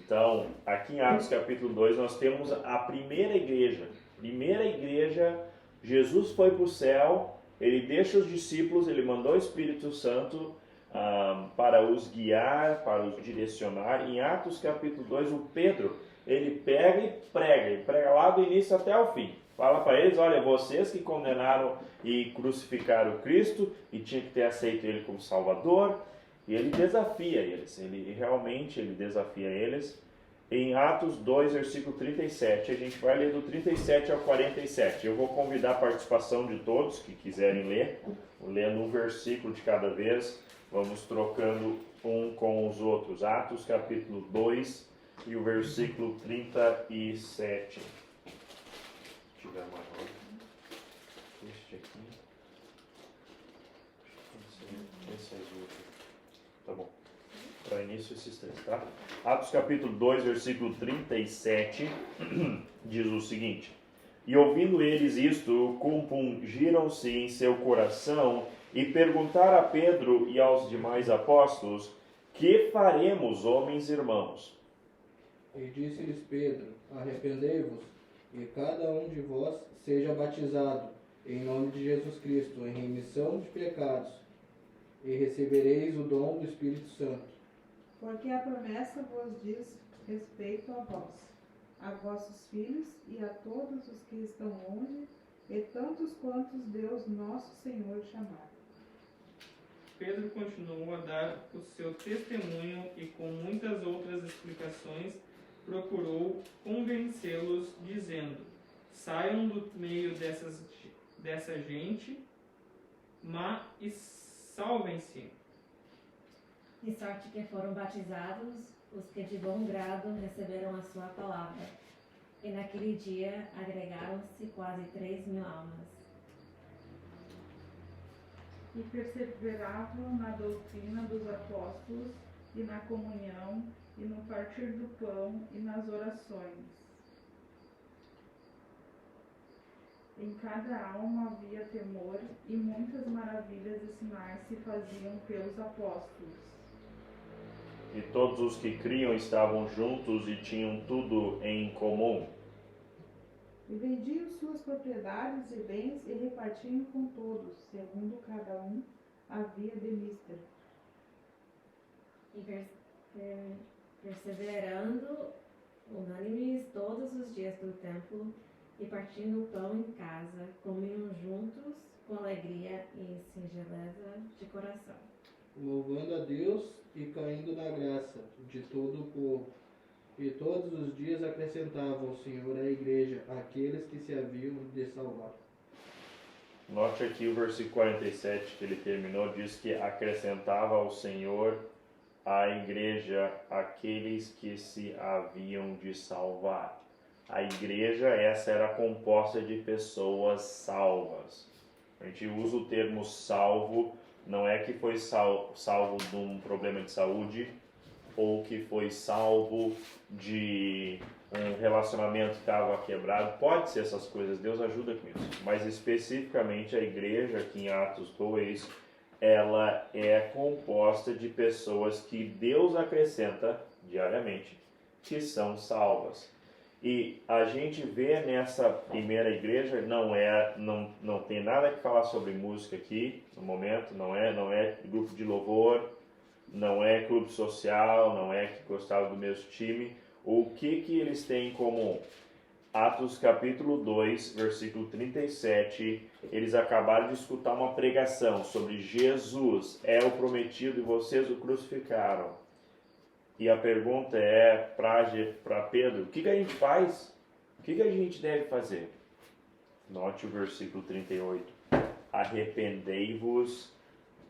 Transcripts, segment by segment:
Então, aqui em Atos capítulo 2, nós temos a primeira igreja. Primeira igreja, Jesus foi para o céu, ele deixa os discípulos, ele mandou o Espírito Santo para os guiar, para os direcionar. Em Atos capítulo 2, o Pedro, ele pega e prega lá do início até o fim. Fala para eles, olha, vocês que condenaram e crucificaram Cristo e tinham que ter aceito ele como Salvador. E ele desafia eles, ele realmente desafia eles. Em Atos 2, versículo 37, a gente vai ler do 37 ao 47. Eu vou convidar a participação de todos que quiserem ler, lendo um versículo de cada vez, vamos trocando um com os outros. Atos capítulo 2 e o versículo 37. Se tiver maior, este aqui, esse azul aqui. Tá bom. Para início esses três, tá? Atos capítulo 2, versículo 37, diz o seguinte: E ouvindo eles isto, compungiram-se em seu coração e perguntaram a Pedro e aos demais apóstolos: Que faremos, homens irmãos? E disse-lhes Pedro: Arrependei-vos, e cada um de vós seja batizado, em nome de Jesus Cristo, em remissão de pecados, e recebereis o dom do Espírito Santo. Porque a promessa vos diz respeito a vós, a vossos filhos e a todos os que estão longe, e tantos quantos Deus nosso Senhor chamar. Pedro continuou a dar o seu testemunho e com muitas outras explicações procurou convencê-los, dizendo: Saiam do meio dessa gente má e salvem-se. De sorte que foram batizados os que de bom grado receberam a sua palavra. E naquele dia agregaram-se quase 3.000 almas. E perseveravam na doutrina dos apóstolos, e na comunhão, e no partir do pão, e nas orações. Em cada alma havia temor, e muitas maravilhas e sinais se faziam pelos apóstolos. E todos os que criam estavam juntos e tinham tudo em comum. E vendiam suas propriedades e bens e repartiam com todos, segundo cada um havia de mister. E perseverando unânimes todos os dias do templo, e partindo o pão em casa, comiam juntos com alegria e singeleza de coração, Louvando a Deus e caindo na graça de todo o povo. E todos os dias acrescentava o Senhor à igreja aqueles que se haviam de salvar. Note aqui o versículo 47 que ele terminou, diz que acrescentava ao Senhor à igreja aqueles que se haviam de salvar. A igreja, essa era composta de pessoas salvas. A gente usa o termo salvo, não é que foi salvo de um problema de saúde, ou que foi salvo de um relacionamento que estava quebrado. Pode ser essas coisas, Deus ajuda com isso. Mas especificamente a igreja, aqui em Atos 2, ela é composta de pessoas que Deus acrescenta diariamente, que são salvas. E a gente vê nessa primeira igreja, não tem nada que falar sobre música aqui, no momento, não é grupo de louvor, não é clube social, não é que gostava do mesmo time. O que eles têm em comum? Atos capítulo 2, versículo 37, eles acabaram de escutar uma pregação sobre Jesus, é o prometido e vocês o crucificaram. E a pergunta é para Pedro: o que a gente faz? O que a gente deve fazer? Note o versículo 38. Arrependei-vos,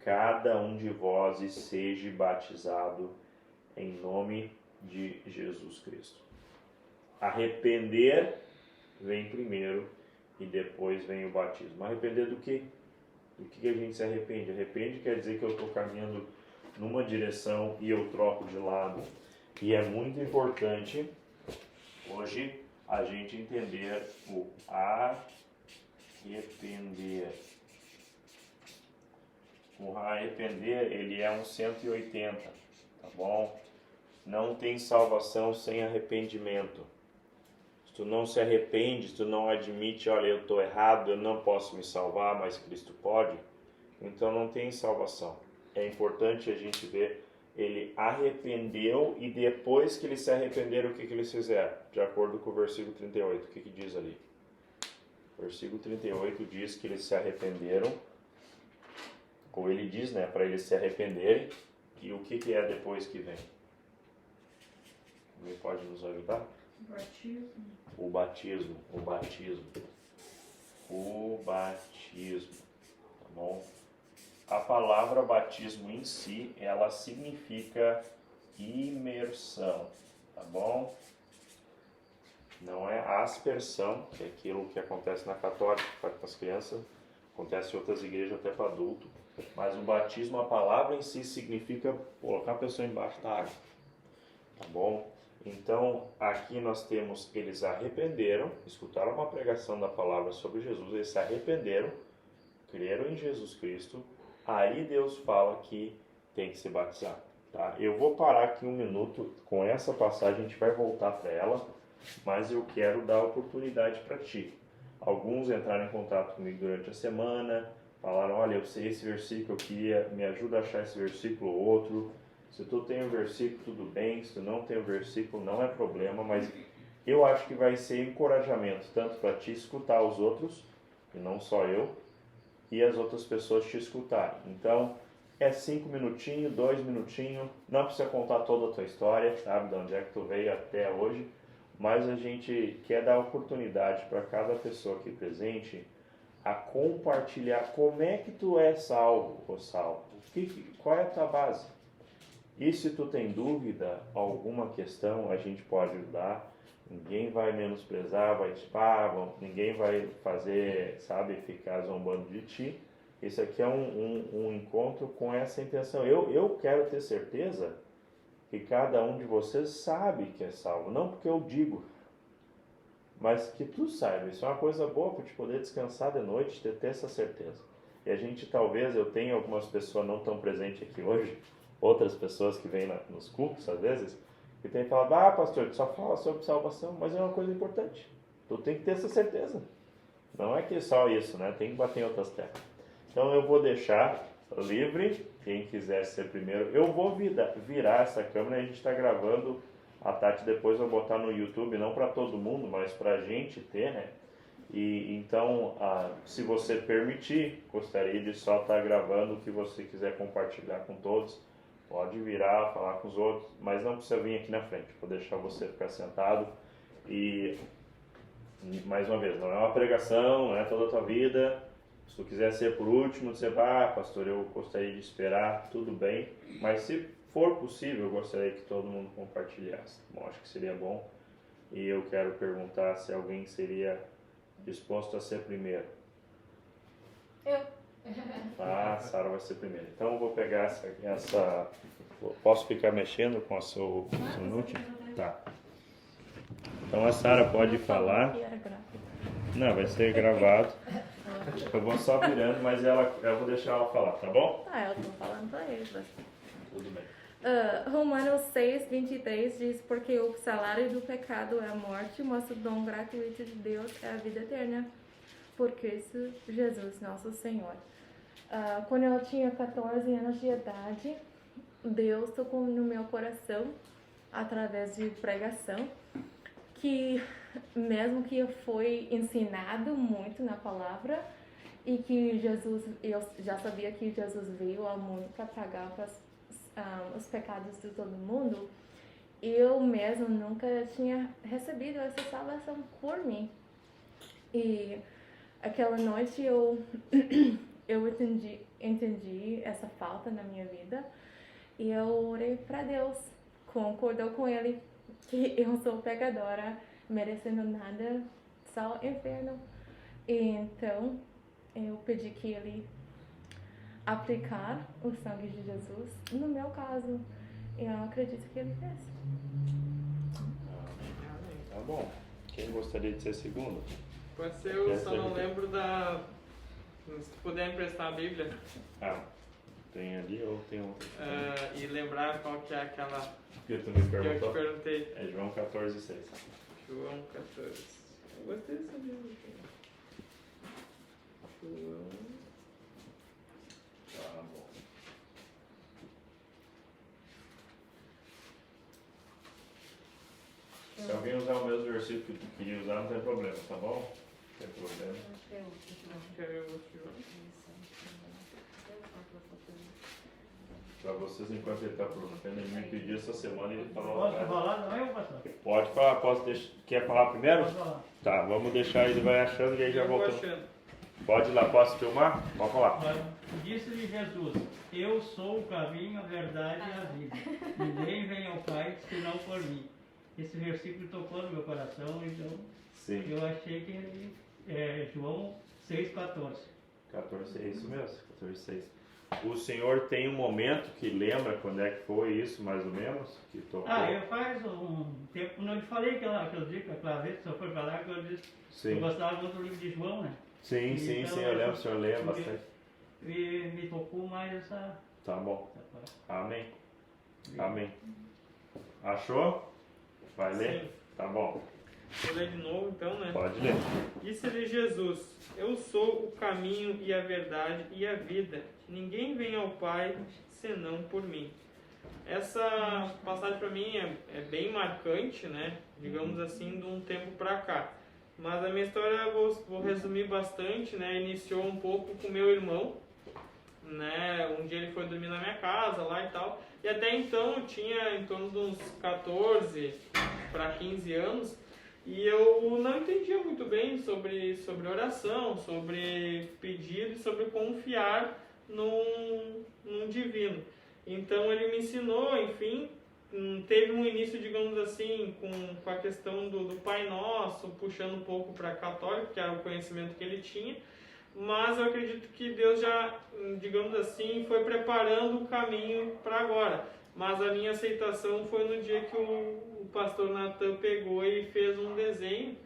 cada um de vós, e seja batizado em nome de Jesus Cristo. Arrepender vem primeiro e depois vem o batismo. Arrepender do quê? Do que a gente se arrepende? Arrepende quer dizer que eu estou caminhando numa direção e eu troco de lado. E é muito importante hoje a gente entender o arrepender. O arrepender, ele é um 180, tá bom? Não tem salvação sem arrependimento. Se tu não se arrepende, se tu não admite, olha, eu estou errado, eu não posso me salvar, mas Cristo pode, então não tem salvação. É importante a gente ver, ele arrependeu e depois que eles se arrependeram, o que eles fizeram? De acordo com o versículo 38, o que diz ali? O versículo 38 diz que eles se arrependeram, ou ele diz, né, para eles se arrependerem, e o que é depois que vem? Alguém pode nos ajudar? Batismo. O batismo, tá bom? A palavra batismo em si, ela significa imersão, tá bom? Não é aspersão, que é aquilo que acontece na católica, para as crianças, acontece em outras igrejas até para adulto, mas o batismo, a palavra em si significa colocar a pessoa embaixo da água, tá bom? Então, aqui nós temos, eles arrependeram, escutaram uma pregação da palavra sobre Jesus, eles se arrependeram, creram em Jesus Cristo, aí Deus fala que tem que se batizar, tá? Eu vou parar aqui um minuto com essa passagem, a gente vai voltar para ela, mas eu quero dar oportunidade para ti. Alguns entraram em contato comigo durante a semana, falaram, olha, eu sei esse versículo, eu queria, me ajuda a achar esse versículo ou outro. Se tu tem o versículo, tudo bem. Se tu não tem o versículo, não é problema. Mas eu acho que vai ser encorajamento, tanto para ti escutar os outros, e não só eu, e as outras pessoas te escutarem. Então, é 5 minutinhos, 2 minutinhos. Não precisa contar toda a tua história, sabe, de onde é que tu veio até hoje. Mas a gente quer dar oportunidade para cada pessoa aqui presente a compartilhar como é que tu é salvo ou salvo. Qual é a tua base? E se tu tem dúvida, alguma questão, a gente pode ajudar. Ninguém vai menosprezar, ninguém vai fazer, sabe, ficar zombando de ti. Esse aqui é um encontro com essa intenção. Eu quero ter certeza que cada um de vocês sabe que é salvo. Não porque eu digo, mas que tu saiba. Isso é uma coisa boa para te poder descansar de noite, ter essa certeza. E a gente, talvez, eu tenha algumas pessoas não tão presentes aqui hoje, outras pessoas que vêm nos cultos, às vezes, que tem falado, pastor, tu só fala sobre salvação, mas é uma coisa importante. Tu tem que ter essa certeza. Não é que é só isso, né? Tem que bater em outras teclas. Então eu vou deixar livre, quem quiser ser primeiro. Eu vou virar essa câmera, a gente está gravando, a Tati depois vai botar no YouTube, não para todo mundo, mas para a gente ter, né? E então, se você permitir, gostaria de só estar gravando o que você quiser compartilhar com todos. Pode virar, falar com os outros, mas não precisa vir aqui na frente. Vou deixar você ficar sentado. E, mais uma vez, não é uma pregação, não é toda a tua vida. Se tu quiser ser por último, dizer, pastor, eu gostaria de esperar, tudo bem. Mas se for possível, eu gostaria que todo mundo compartilhasse. Bom, acho que seria bom. E eu quero perguntar se alguém seria disposto a ser primeiro. Eu. A Sara vai ser primeiro. Então eu vou pegar essa. Posso ficar mexendo com a sua inútil? Tá. Então a Sara pode falar. Não, vai ser gravado. Eu vou só virando, mas eu vou deixar ela falar, tá bom? Eu tô falando pra eles. Tudo bem. Romanos 6, 23 diz, porque o salário do pecado é a morte, mas o dom gratuito de Deus é a vida eterna. Por Cristo Jesus, nosso Senhor. Quando eu tinha 14 anos de idade, Deus tocou no meu coração, através de pregação, que mesmo que eu fui ensinado muito na palavra, e que eu já sabia que Jesus veio ao mundo para pagar os pecados de todo mundo, eu mesmo nunca tinha recebido essa salvação por mim. E aquela noite eu entendi essa falta na minha vida e eu orei para Deus, concordou com Ele que eu sou pecadora, merecendo nada, só inferno. E então eu pedi que Ele aplicar o sangue de Jesus no meu caso. E eu acredito que Ele fez. Tá bom. Quem gostaria de ser segundo? Pode ser, eu só não lembro da... Se tu puder emprestar a Bíblia. Tem ali ou tem outra? E lembrar qual que é aquela Que tu me Que eu te perguntou? perguntei. É João 14,6. João 14. Eu gostei desse livro aqui. João. Tá bom. Se alguém usar o mesmo versículo que tu queria usar, não tem problema, tá bom? Não tem problema. Acho que é outro, João. Acho que era o outro João. Pra vocês, enquanto ele tá procurando, ele me pediu essa semana e ele falou. Posso falar também ou pastor? Pode falar, posso deixar. Quer falar primeiro? Posso falar. Tá, vamos deixar ele vai achando e aí já Eu vou voltamos. achando. Pode ir lá, posso filmar? Pode falar. Olha, disse-lhe Jesus: Eu sou o caminho, a verdade e a vida. Ninguém vem ao Pai senão por mim. Esse versículo tocou no meu coração, então Sim. eu achei que ele é João 6,14. 14, é isso mesmo, 14,6. O senhor tem um momento que lembra quando é que foi isso, mais ou menos? Que tocou? Eu faz um tempo, quando eu te falei aquele dia que a vez que você foi falar, que eu disse que eu Sim, gostava muito do livro de João, né? sim, sim, Então, sim, eu lembro, o senhor lembra bastante. E me tocou mais essa Tá bom, parte. amém. Amém. Achou? Vai ler? Sim. Tá bom, Vou ler de novo então, né? pode ler. Disse-lhe Jesus: Eu sou o caminho e a verdade e a vida. Ninguém vem ao Pai senão por mim. Essa passagem para mim é bem marcante, né? Digamos assim, de um tempo para cá. Mas a minha história eu vou resumir bastante, né? Iniciou um pouco com meu irmão, né? Um dia ele foi dormir na minha casa lá e tal. E até então eu tinha em torno de uns 14 para 15 anos. E eu não entendia muito bem sobre oração, sobre pedido e sobre confiar num divino. Então ele me ensinou, enfim, teve um início, digamos assim, com a questão do Pai Nosso, puxando um pouco para católico, que era o conhecimento que ele tinha. Mas eu acredito que Deus já, digamos assim, foi preparando o caminho para agora. Mas a minha aceitação foi no dia que o pastor Natan pegou e fez um desenho,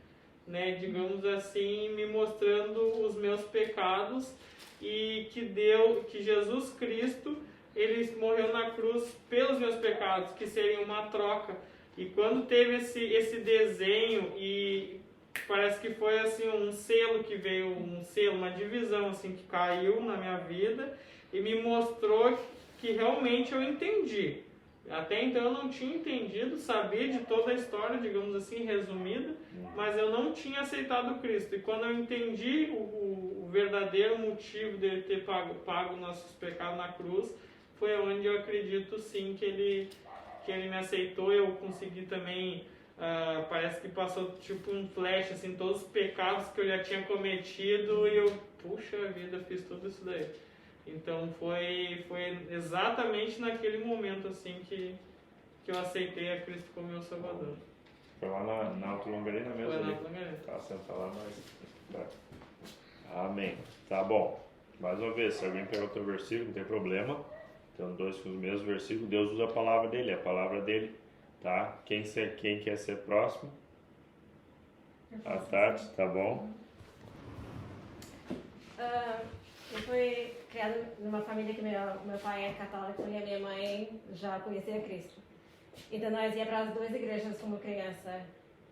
né, digamos assim, me mostrando os meus pecados e que Jesus Cristo, ele morreu na cruz pelos meus pecados, que seria uma troca. E quando teve esse desenho, e parece que foi assim um selo que veio, uma divisão assim que caiu na minha vida e me mostrou que realmente eu entendi. Até então eu não tinha entendido, sabia de toda a história, digamos assim, resumida, mas eu não tinha aceitado Cristo. E quando eu entendi o verdadeiro motivo dele ter pago nossos pecados na cruz, foi onde eu acredito sim que ele me aceitou. Eu consegui também, parece que passou tipo um flash, assim, todos os pecados que eu já tinha cometido e eu, puxa vida, fiz tudo isso daí. Então foi exatamente naquele momento assim que eu aceitei a Cristo como meu Salvador. Foi lá na Alto Longarina mesmo? Foi na ali? Alto Longarina. Tá, senta lá, mas... Tá. Amém. Tá bom. Mais uma vez, se alguém pegar o teu versículo, não tem problema. Então, dois com os mesmos versículos, Deus usa a palavra dele, tá? Quem quer ser próximo? À tarde, tá bom? Eu fui criada numa família que meu pai é católico e a minha mãe já conhecia Cristo. Então nós ia para as duas igrejas como criança.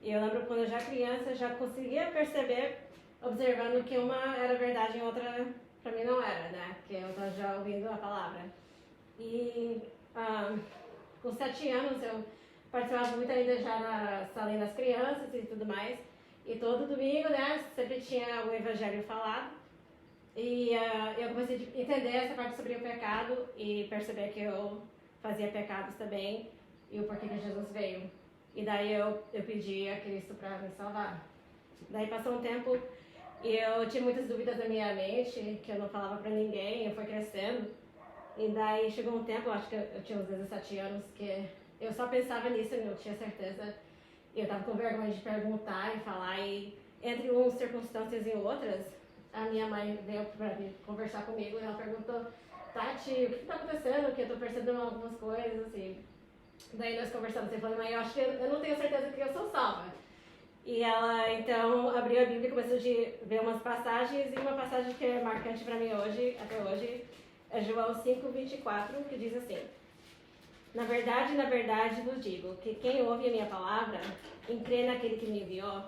E eu lembro quando eu já criança, já conseguia perceber, observando que uma era verdade e outra para mim não era, né? Que eu estava já ouvindo a palavra. E com 7 anos eu participava muito ainda já na salinha das crianças e tudo mais. E todo domingo, né, sempre tinha o evangelho falado. E eu comecei a entender essa parte sobre o pecado e perceber que eu fazia pecados também e o porquê que Jesus veio. E daí eu pedi a Cristo para me salvar. Daí passou um tempo e eu tinha muitas dúvidas na minha mente, que eu não falava para ninguém, eu fui crescendo. E daí chegou um tempo, acho que eu tinha uns 17 anos, que eu só pensava nisso e não tinha certeza. Eu estava com vergonha de perguntar e falar, e entre umas circunstâncias e outras, a minha mãe veio para conversar comigo e ela perguntou: Tati, o que está acontecendo? Que eu estou percebendo algumas coisas, assim. Daí nós conversamos e falei: mãe, eu acho que eu não tenho certeza que eu sou salva. E ela então abriu a Bíblia e começou a ver umas passagens, e uma passagem que é marcante para mim hoje, até hoje, é João 5:24, que diz assim: Na verdade vos digo que quem ouve a minha palavra e crê naquele que me enviou,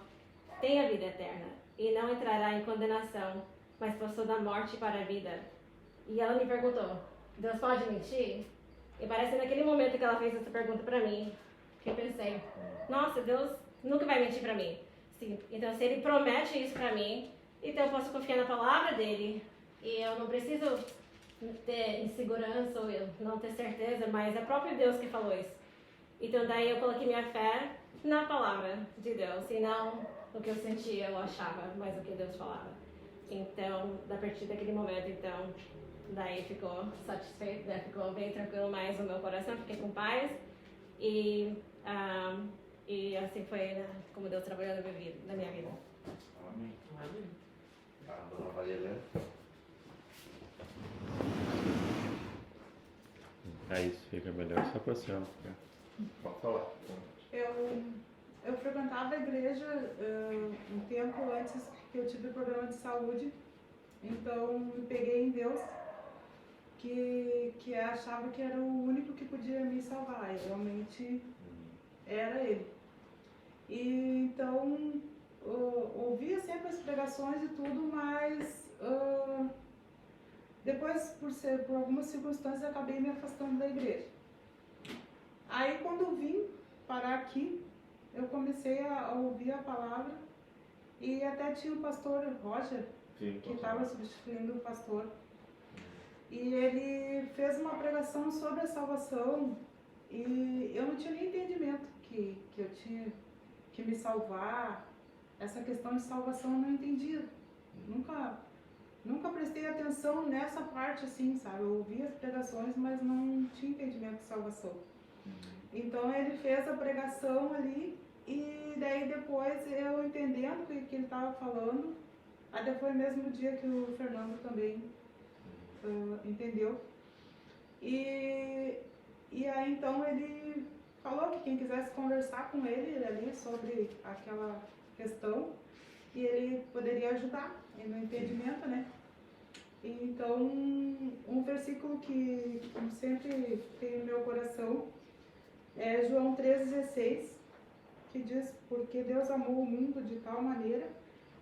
tem a vida eterna e não entrará em condenação, mas passou da morte para a vida. E ela me perguntou, Deus pode mentir? E parece que naquele momento que ela fez essa pergunta para mim, que eu pensei, nossa, Deus nunca vai mentir para mim. Sim, então se Ele promete isso para mim, então eu posso confiar na palavra dEle. E eu não preciso ter insegurança ou eu não ter certeza, mas é o próprio Deus que falou isso. Então daí eu coloquei minha fé na palavra de Deus e não no que eu sentia, eu achava, mas o que Deus falava. Então, a partir daquele momento, então, daí ficou satisfeito, daí ficou bem tranquilo mais no meu coração, fiquei com paz e assim foi, né, como Deus trabalhou na minha vida. Amém. Tá, dona Maria Helena. É isso, fica melhor só pra senhora. Pode falar. Eu frequentava a igreja um tempo antes que eu tive problema de saúde, então me peguei em Deus, que achava que era o único que podia me salvar, e realmente era Ele. E então ouvia sempre as pregações e tudo, mas depois, por algumas circunstâncias, acabei me afastando da igreja. Aí quando eu vim parar aqui, eu comecei a ouvir a palavra e até tinha o pastor Roger, que estava substituindo o pastor. E ele fez uma pregação sobre a salvação e eu não tinha nem entendimento que eu tinha que me salvar. Essa questão de salvação eu não entendia. Nunca prestei atenção nessa parte assim, sabe? Eu ouvia as pregações, mas não tinha entendimento de salvação. Então ele fez a pregação ali e daí depois eu entendendo o que ele estava falando, até foi o mesmo dia que o Fernando também entendeu. E aí então ele falou que quem quisesse conversar com ele ali sobre aquela questão, e ele poderia ajudar no entendimento, né? Então, um versículo que sempre tem no meu coração é João 3,16, que diz, porque Deus amou o mundo de tal maneira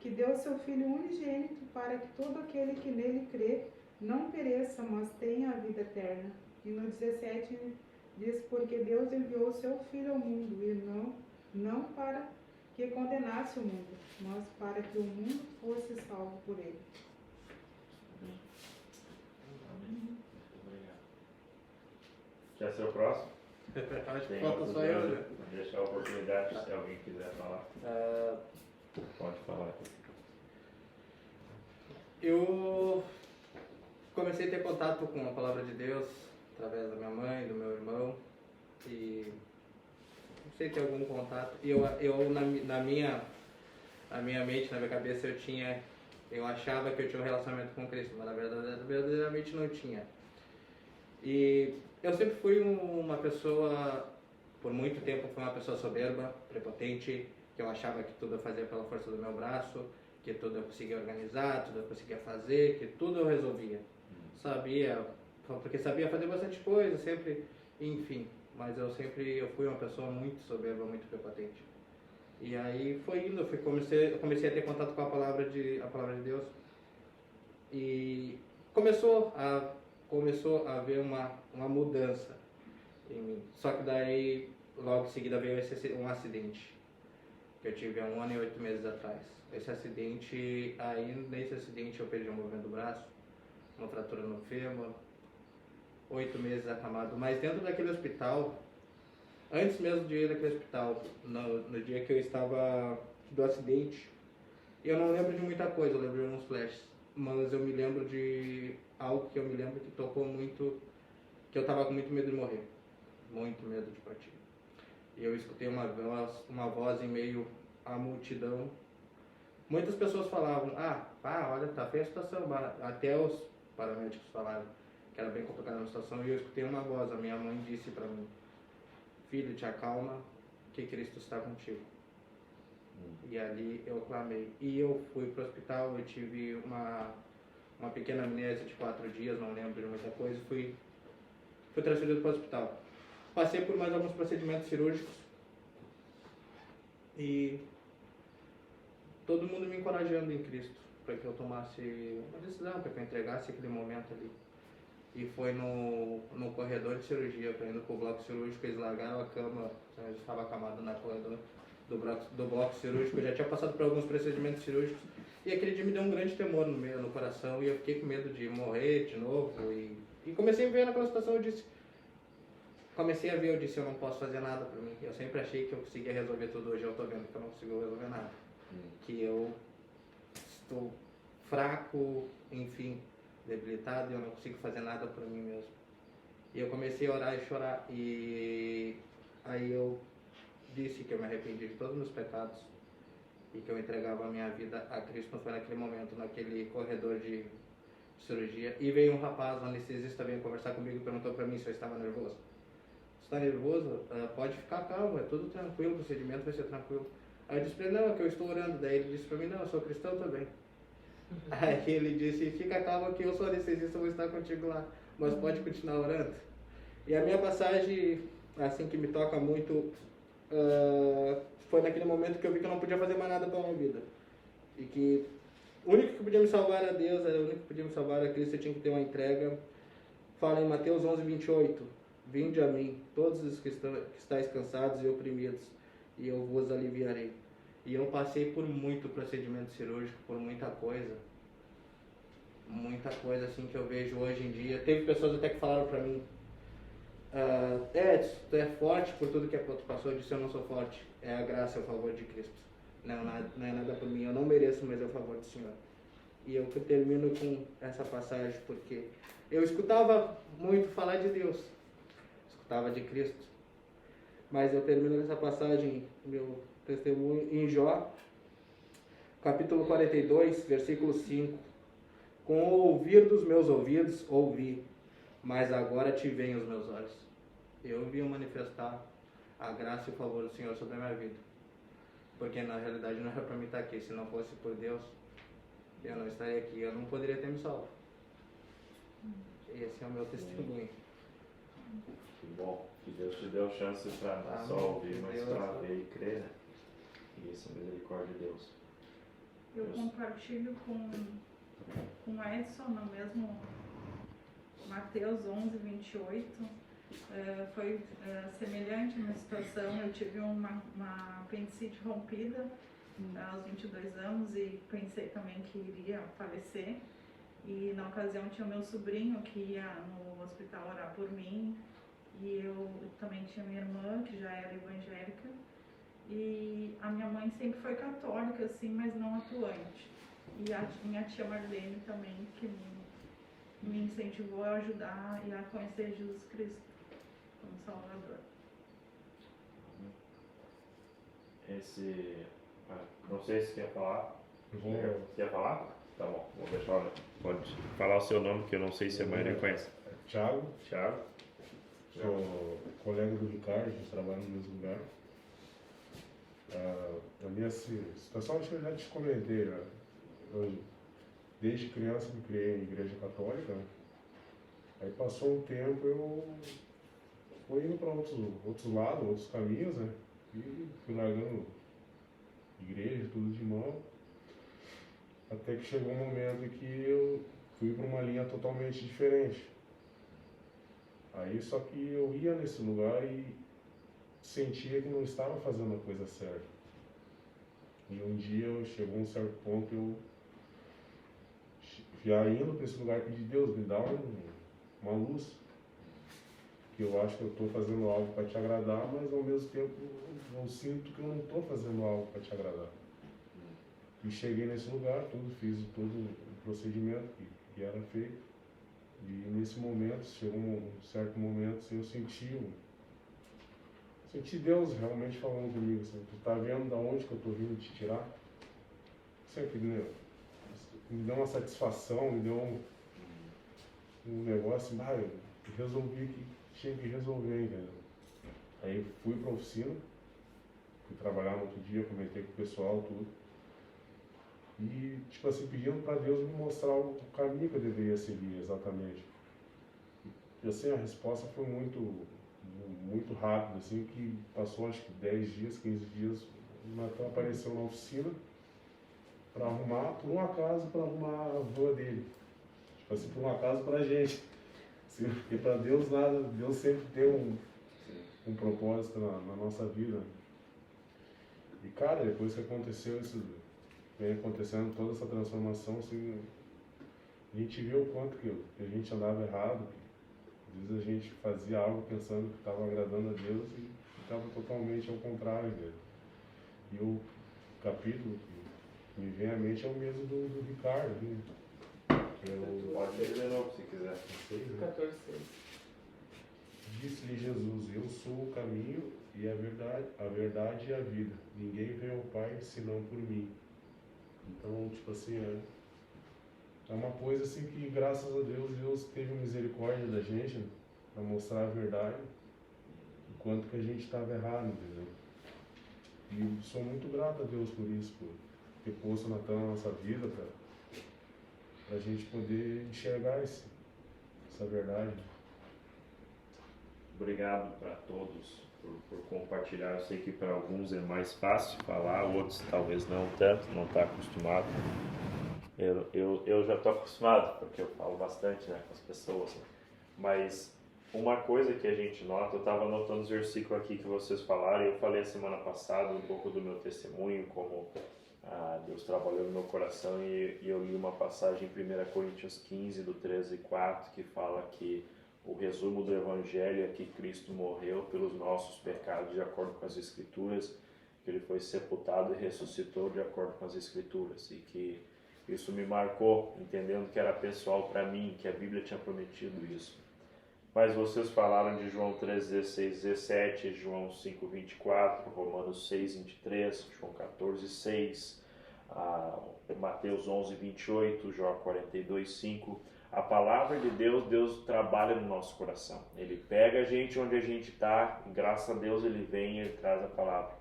que deu seu Filho unigênito para que todo aquele que nele crê não pereça, mas tenha a vida eterna. E no 17 diz, porque Deus enviou o seu Filho ao mundo, e não para que condenasse o mundo, mas para que o mundo fosse salvo por ele. Obrigado. Quer ser o próximo? Acho que Tem falta outros só eu, dois, né? vou deixar a oportunidade se alguém quiser falar. Pode falar. Eu comecei a ter contato com a palavra de Deus através da minha mãe, do meu irmão, e não sei ter algum contato. E na minha mente, na minha cabeça, eu achava que eu tinha um relacionamento com Cristo, mas na verdade, verdadeiramente não tinha. E eu sempre fui uma pessoa, por muito tempo, fui uma pessoa soberba, prepotente, que eu achava que tudo eu fazia pela força do meu braço, que tudo eu conseguia organizar, tudo eu conseguia fazer, que tudo eu resolvia. Porque sabia fazer bastante coisa, sempre, enfim. Mas eu fui uma pessoa muito soberba, muito prepotente. E aí foi indo, eu comecei a ter contato com a palavra de Deus. E começou a haver uma mudança em mim. Só que daí, logo em seguida, veio um acidente que eu tive há 1 ano e 8 meses atrás. Nesse acidente eu perdi o movimento do braço, uma fratura no fêmur, 8 meses acamado. Mas dentro daquele hospital, antes mesmo de ir naquele hospital, no dia que eu estava do acidente, eu não lembro de muita coisa, eu lembro de uns flashes, mas eu me lembro de algo que tocou muito, que eu estava com muito medo de morrer, muito medo de partir. E eu escutei uma voz em meio à multidão. Muitas pessoas falavam, olha, tá feia a situação, até os paramédicos falaram que era bem complicada a situação, e eu escutei uma voz, a minha mãe disse para mim, filho, te acalma, que Cristo está contigo. E ali eu clamei. E eu fui para o hospital, eu tive uma pequena amnésia de 4 dias, não lembro de muita coisa, fui transferido para o hospital. Passei por mais alguns procedimentos cirúrgicos e todo mundo me encorajando em Cristo para que eu tomasse uma decisão, para que eu entregasse aquele momento ali. E foi no corredor de cirurgia, indo para o bloco cirúrgico, eles largaram a cama, eu estava acamado na corredor do bloco cirúrgico, eu já tinha passado por alguns procedimentos cirúrgicos, e aquele dia me deu um grande temor no coração, e eu fiquei com medo de morrer de novo, e comecei a ver naquela situação, eu disse, eu não posso fazer nada por mim. Eu sempre achei que eu conseguia resolver tudo, hoje eu estou vendo que eu não consigo resolver nada. Que eu estou fraco, enfim, debilitado, e eu não consigo fazer nada por mim mesmo. E eu comecei a orar e chorar, e aí eu disse que eu me arrependi de todos os meus pecados e que eu entregava a minha vida a Cristo. Foi naquele momento, naquele corredor de cirurgia, e veio um rapaz, um anestesista, veio conversar comigo e perguntou para mim se eu estava nervoso. Está nervoso? Pode ficar calmo, é tudo tranquilo, o procedimento vai ser tranquilo. Aí eu disse para ele, não, é que eu estou orando. Daí ele disse para mim, não, eu sou cristão também. Aí ele disse, fica calmo que eu sou anestesista, vou estar contigo lá, mas pode continuar orando. E a minha passagem, assim, que me toca muito, foi naquele momento que eu vi que eu não podia fazer mais nada pela minha vida. E que o único que podia me salvar era Deus, o único que podia me salvar era Cristo, eu tinha que ter uma entrega. Fala em Mateus 11:28, vinde a mim, todos os que estáis cansados e oprimidos, e eu vos aliviarei. E eu passei por muito procedimento cirúrgico, por muita coisa assim que eu vejo hoje em dia. Teve pessoas até que falaram pra mim, Edson, tu é forte por tudo que tu passou. Eu disse, eu não sou forte, é a graça, é o favor de Cristo. Não é nada por mim, eu não mereço, mas é o favor do Senhor. E eu termino com essa passagem porque eu escutava muito falar de Deus, escutava de Cristo, mas eu termino com essa passagem, meu testemunho, em Jó, capítulo 42, versículo 5. Com o ouvir dos meus ouvidos, ouvi, mas agora te veem os meus olhos. Eu vim manifestar a graça e o favor do Senhor sobre a minha vida. Porque na realidade não era para mim estar aqui. Se não fosse por Deus, eu não estaria aqui. Eu não poderia ter me salvo. Esse é o meu testemunho. Que bom que Deus te deu chance para não só ouvir, mas para ver e crer, né? E isso é misericórdia de Deus. Eu compartilho com o Edson no mesmo Mateus 11:28. Foi semelhante na situação. Eu tive uma apendicite rompida aos 22 anos e pensei também que iria falecer. E na ocasião tinha o meu sobrinho que ia no hospital orar por mim, e eu também tinha minha irmã que já era evangélica, e a minha mãe sempre foi católica assim, mas não atuante, e a minha tia Marlene também, que me incentivou a ajudar e a conhecer Jesus Cristo como Salvador. Não sei se quer falar. Quer falar? Tá bom, vou deixar. Pode falar o seu nome, que eu não sei se a maioria conhece. Thiago. Thiago. Sou colega do Ricardo, a gente trabalha no mesmo lugar. A minha situação, acho que eu já te comentei, né? Eu, desde criança, me criei em igreja católica, né? Aí passou um tempo, eu fui indo para outros lados, outros caminhos, né? E fui largando igreja, tudo de mão. Até que chegou um momento que eu fui para uma linha totalmente diferente. Aí só que eu ia nesse lugar e sentia que não estava fazendo a coisa certa. E um dia chegou um certo ponto, eu já indo para esse lugar, pedi, Deus, me dá uma luz. Que eu acho que eu estou fazendo algo para te agradar, mas ao mesmo tempo eu sinto que eu não estou fazendo algo para te agradar. E cheguei nesse lugar, fiz todo o procedimento que era feito. E nesse momento, chegou um certo momento, assim, eu senti Deus realmente falando comigo, assim, tu tá vendo da onde que eu tô vindo te tirar? Sempre me deu uma satisfação, me deu um negócio, eu resolvi que tinha que resolver, entendeu? Aí fui pra oficina, fui trabalhar no outro dia, comentei com o pessoal, tudo. E, tipo assim, pedindo para Deus me mostrar o caminho que eu deveria seguir exatamente. E assim, a resposta foi muito muito rápido, assim, que passou acho que 10 dias, 15 dias, o Natan apareceu na oficina para arrumar, por um acaso, para arrumar a van dele. Tipo assim, por um acaso pra gente. Assim, porque para Deus nada, Deus sempre tem um propósito na nossa vida. E cara, depois que aconteceu isso, vem acontecendo toda essa transformação, assim, a gente viu o quanto que a gente andava errado. Às vezes a gente fazia algo pensando que estava agradando a Deus e estava totalmente ao contrário dele. E o capítulo que me vem à mente é o mesmo do Ricardo. Né? Pode ler de novo se quiser. 14:6. Disse-lhe Jesus: eu sou o caminho e a verdade e a vida. Ninguém vem ao Pai senão por mim. Então, tipo assim, é uma coisa assim que, graças a Deus, Deus teve misericórdia da gente, né, para mostrar a verdade, o quanto que a gente estava errado, entendeu? E sou muito grato a Deus por isso, por ter posto o Natan na nossa vida, para a gente poder enxergar essa verdade. Obrigado para todos por compartilhar. Eu sei que para alguns é mais fácil falar, outros talvez não tanto, não está acostumado. Eu já estou acostumado, porque eu falo bastante, né, com as pessoas. Né? Mas uma coisa que a gente nota, eu estava anotando os versículos aqui que vocês falaram, eu falei a semana passada um pouco do meu testemunho, como Deus trabalhou no meu coração, e eu li uma passagem em 1 Coríntios 15, do 13 e 4, que fala que o resumo do Evangelho é que Cristo morreu pelos nossos pecados de acordo com as Escrituras, que Ele foi sepultado e ressuscitou de acordo com as Escrituras, e que isso me marcou, entendendo que era pessoal para mim, que a Bíblia tinha prometido isso. Mas vocês falaram de João 3:16, 17, João 5:24, Romanos 6:23, João 14:6, Mateus 11:28, João 42:5. A palavra de Deus, Deus trabalha no nosso coração. Ele pega a gente onde a gente está, e graças a Deus Ele vem e Ele traz a palavra.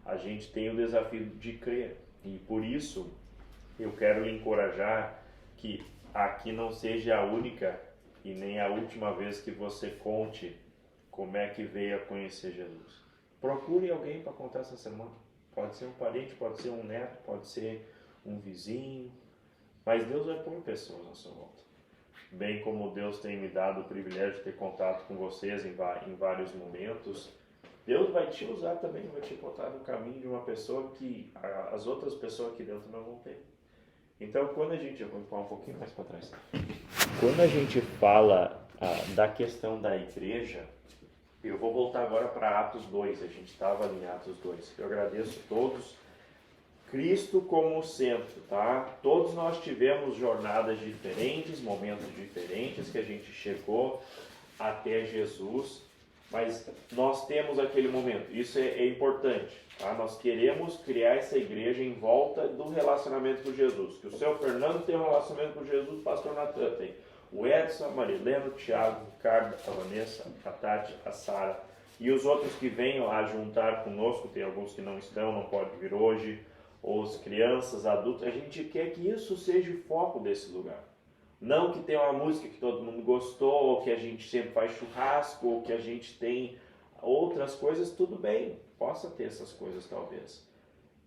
A gente tem o desafio de crer, e por isso eu quero lhe encorajar que aqui não seja a única e nem a última vez que você conte como é que veio a conhecer Jesus. Procure alguém para contar essa semana. Pode ser um parente, pode ser um neto, pode ser um vizinho, mas Deus vai pôr pessoas na sua volta. Bem como Deus tem me dado o privilégio de ter contato com vocês em vários momentos, Deus vai te usar também, vai te botar no caminho de uma pessoa que as outras pessoas aqui dentro não vão ter. Então, quando a gente... Eu vou falar um pouquinho mais para trás. Quando a gente fala da questão da igreja, eu vou voltar agora para Atos 2. A gente estava ali em Atos 2. Eu agradeço a todos. Cristo como centro, tá? Todos nós tivemos jornadas diferentes, momentos diferentes que a gente chegou até Jesus, mas nós temos aquele momento. Isso é importante, tá? Nós queremos criar essa igreja em volta do relacionamento com Jesus. Que o seu Fernando tem um relacionamento com Jesus, o pastor Natan tem. O Edson, a Marilena, o Thiago, o Ricardo, a Vanessa, a Tati, a Sara. E os outros que venham a juntar conosco, tem alguns que não estão, não podem vir hoje, ou as crianças, adultos. A gente quer que isso seja o foco desse lugar. Não que tenha uma música que todo mundo gostou, ou que a gente sempre faz churrasco, ou que a gente tem outras coisas, tudo bem, possa ter essas coisas talvez.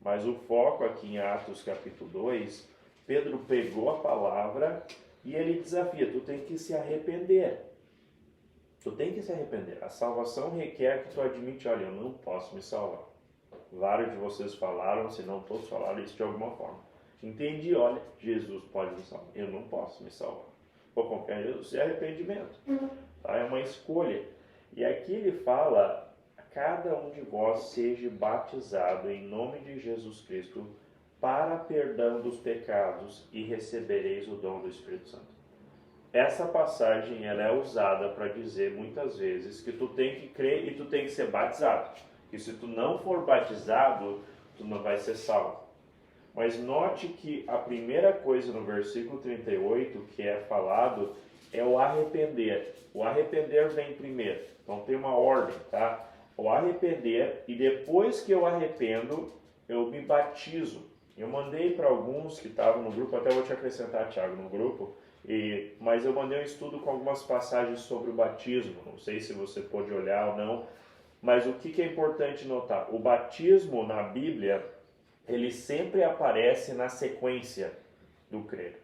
Mas o foco aqui em Atos capítulo 2, Pedro pegou a palavra e ele desafia, tu tem que se arrepender. Tu tem que se arrepender. A salvação requer que tu admite, olha, eu não posso me salvar. Vários de vocês falaram, se não todos falaram isso de alguma forma. Entendi, olha, Jesus pode me salvar. Eu não posso me salvar. Vou confiar em Jesus. Isso é arrependimento. Tá? É uma escolha. E aqui ele fala, cada um de vós seja batizado em nome de Jesus Cristo para perdão dos pecados e recebereis o dom do Espírito Santo. Essa passagem ela é usada para dizer muitas vezes que tu tem que crer e tu tem que ser batizado. E se tu não for batizado, tu não vai ser salvo. Mas note que a primeira coisa no versículo 38 que é falado é o arrepender. O arrepender vem primeiro. Então tem uma ordem, tá? O arrepender, e depois que eu arrependo, eu me batizo. Eu mandei para alguns que estavam no grupo, até vou te acrescentar, Thiago, no grupo, Mas eu mandei um estudo com algumas passagens sobre o batismo. Não sei se você pode olhar ou não. Mas o que é importante notar? O batismo na Bíblia, ele sempre aparece na sequência do crer.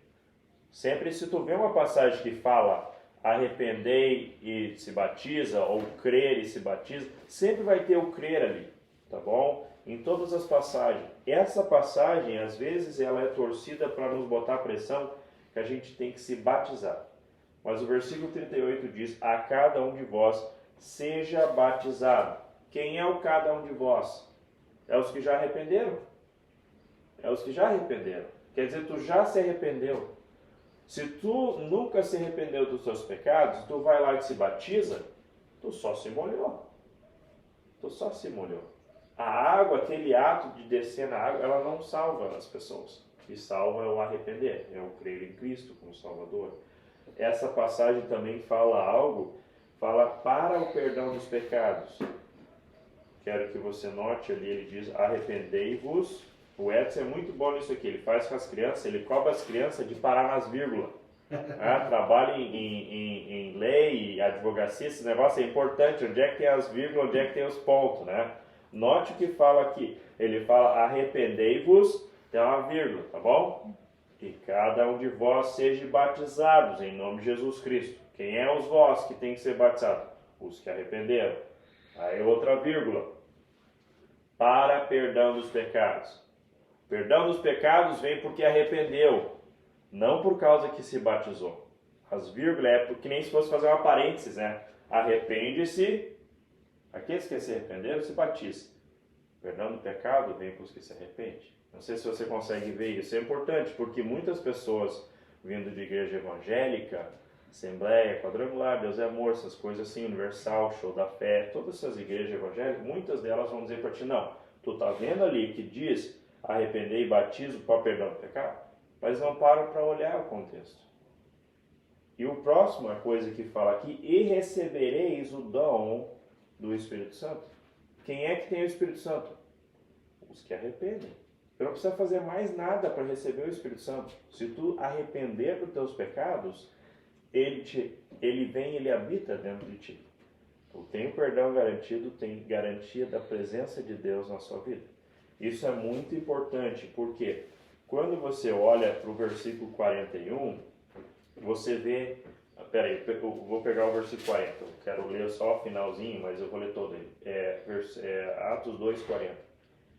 Sempre se tu vê uma passagem que fala arrependei e se batiza, ou crer e se batiza, sempre vai ter o crer ali, tá bom? Em todas as passagens. Essa passagem, às vezes, ela é torcida para nos botar pressão que a gente tem que se batizar. Mas o versículo 38 diz, a cada um de vós seja batizado. Quem é o cada um de vós? É os que já arrependeram. É os que já arrependeram. Quer dizer, tu já se arrependeu. Se tu nunca se arrependeu dos teus pecados, tu vai lá e se batiza, tu só se molhou. Tu só se molhou. A água, aquele ato de descer na água, ela não salva as pessoas. O que salva é o arrepender, é o crer em Cristo como Salvador. Essa passagem também fala para o perdão dos pecados. Quero que você note ali, ele diz, arrependei-vos. O Edson é muito bom nisso aqui, ele faz com as crianças, ele cobra as crianças de parar nas vírgulas. Trabalha em lei e advocacia, esse negócio é importante, onde é que tem as vírgulas, onde é que tem os pontos, né? Note o que fala aqui, ele fala arrependei-vos, tem uma vírgula, tá bom? E cada um de vós seja batizados em nome de Jesus Cristo. Quem é os vós que tem que ser batizados? Os que arrependeram. Aí outra vírgula, para perdão dos pecados. Perdão dos pecados vem porque arrependeu, não por causa que se batizou. As vírgulas é porque nem se fosse fazer uma parênteses, né? Arrepende-se, aqueles que se arrependeram se batizam. Perdão do pecado vem para os que se arrependem. Não sei se você consegue ver isso. É importante porque muitas pessoas vindo de igreja evangélica, Assembleia, Quadrangular, Deus é Amor, essas coisas assim, Universal, Show da Fé, todas essas igrejas evangélicas, muitas delas vão dizer para ti, não, tu tá vendo ali que diz arrepender e batismo para perdão do pecado, mas não param para olhar o contexto. E o próximo, a coisa que fala aqui, e recebereis o dom do Espírito Santo. Quem é que tem o Espírito Santo? Os que arrependem. Tu não precisa fazer mais nada para receber o Espírito Santo. Se tu arrepender dos teus pecados, ele vem, ele habita dentro de ti. Tu tem o perdão garantido, tem garantia da presença de Deus na sua vida. Isso é muito importante, porque quando você olha para o versículo 41, você vê... Peraí, eu vou pegar o versículo 40. Eu quero ler só o finalzinho, mas eu vou ler todo ele. Atos 2:40.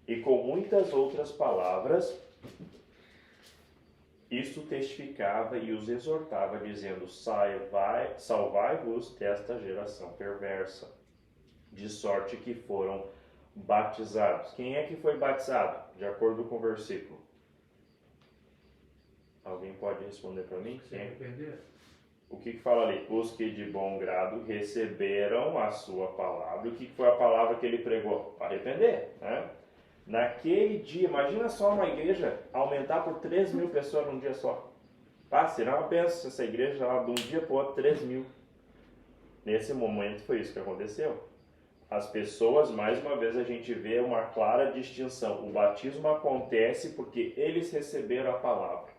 E com muitas outras palavras, isto testificava e os exortava, dizendo, salvai-vos desta geração perversa, de sorte que foram batizados. Quem é que foi batizado? De acordo com o versículo. Alguém pode responder para mim? Se arrepender. O que fala ali? Os que de bom grado receberam a sua palavra. O que foi a palavra que ele pregou? Arrepender, né? Naquele dia, imagina só uma igreja aumentar por 3.000 pessoas num dia só. Será uma benção essa igreja lá de um dia para o outro, 3.000. Nesse momento foi isso que aconteceu. As pessoas, mais uma vez, a gente vê uma clara distinção. O batismo acontece porque eles receberam a palavra.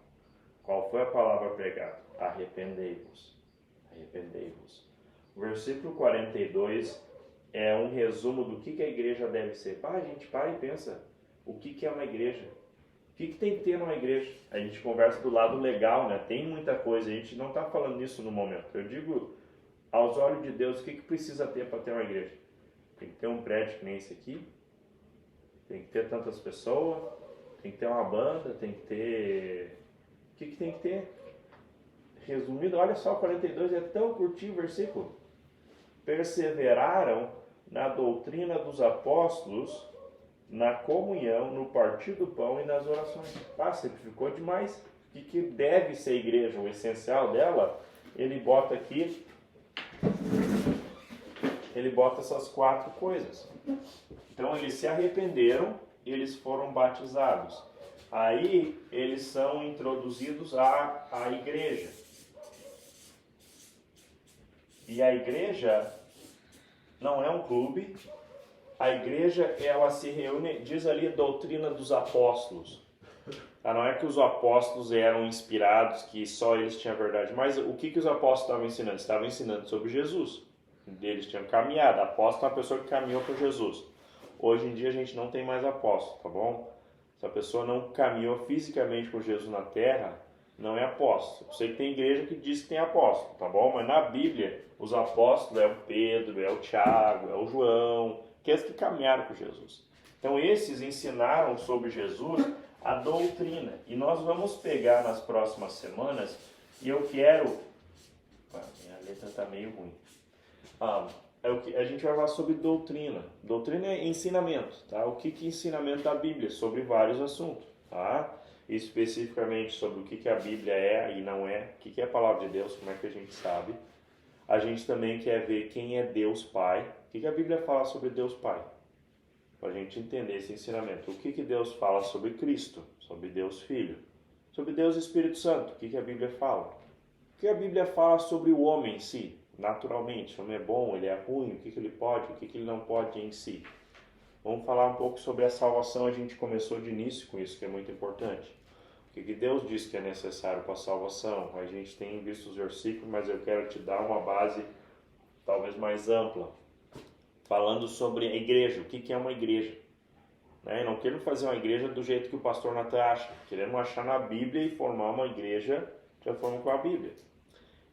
Qual foi a palavra pregada? Arrependei-vos. Arrependei-vos. O versículo 42 é um resumo do que a igreja deve ser. Gente, para e pensa. O que é uma igreja? O que tem que ter numa igreja? A gente conversa do lado legal, né? Tem muita coisa. A gente não está falando nisso no momento. Eu digo, aos olhos de Deus, o que precisa ter para ter uma igreja? Tem que ter um prédio que nem esse aqui. Tem que ter tantas pessoas. Tem que ter uma banda. Tem que ter... O que tem que ter? Resumido, olha só, 42 é tão curtinho o versículo. Perseveraram na doutrina dos apóstolos, na comunhão, no partir do pão e nas orações. Simplificou demais. O que deve ser a igreja? O essencial dela, ele bota aqui, ele bota essas 4 coisas. Então, eles se arrependeram, eles foram batizados. Aí, eles são introduzidos à igreja. E a igreja não é um clube. A igreja, ela se reúne, diz ali a doutrina dos apóstolos. Não é que os apóstolos eram inspirados, que só eles tinham a verdade, mas o que os apóstolos estavam ensinando? Estavam ensinando sobre Jesus. Eles tinham caminhado. Apóstolo é uma pessoa que caminhou com Jesus. Hoje em dia a gente não tem mais apóstolo, tá bom? Se a pessoa não caminhou fisicamente com Jesus na terra, não é apóstolo. Eu sei que tem igreja que diz que tem apóstolo, tá bom? Mas na Bíblia, os apóstolos é o Pedro, é o Tiago, é o João, aqueles que caminharam com Jesus. Então esses ensinaram sobre Jesus a doutrina. E nós vamos pegar nas próximas semanas, e eu quero... Minha letra está meio ruim. A gente vai falar sobre doutrina. Doutrina é ensinamento, tá? O que é ensinamento da Bíblia? Sobre vários assuntos, tá? Especificamente sobre o que a Bíblia é e não é, o que é a palavra de Deus, como é que a gente sabe. A gente também quer ver quem é Deus Pai. O que a Bíblia fala sobre Deus Pai? Para a gente entender esse ensinamento. O que Deus fala sobre Cristo, sobre Deus Filho, sobre Deus Espírito Santo. O que a Bíblia fala? O que a Bíblia fala sobre o homem em si? Naturalmente, o homem é bom, ele é ruim, o que ele pode, o que ele não pode em si. Vamos falar um pouco sobre a salvação, a gente começou de início com isso, que é muito importante. O que Deus diz que é necessário para a salvação? A gente tem visto os versículos, mas eu quero te dar uma base talvez mais ampla, falando sobre a igreja, o que é uma igreja. Eu não quero fazer uma igreja do jeito que o pastor Natan acha, queremos achar na Bíblia e formar uma igreja de acordo com a Bíblia.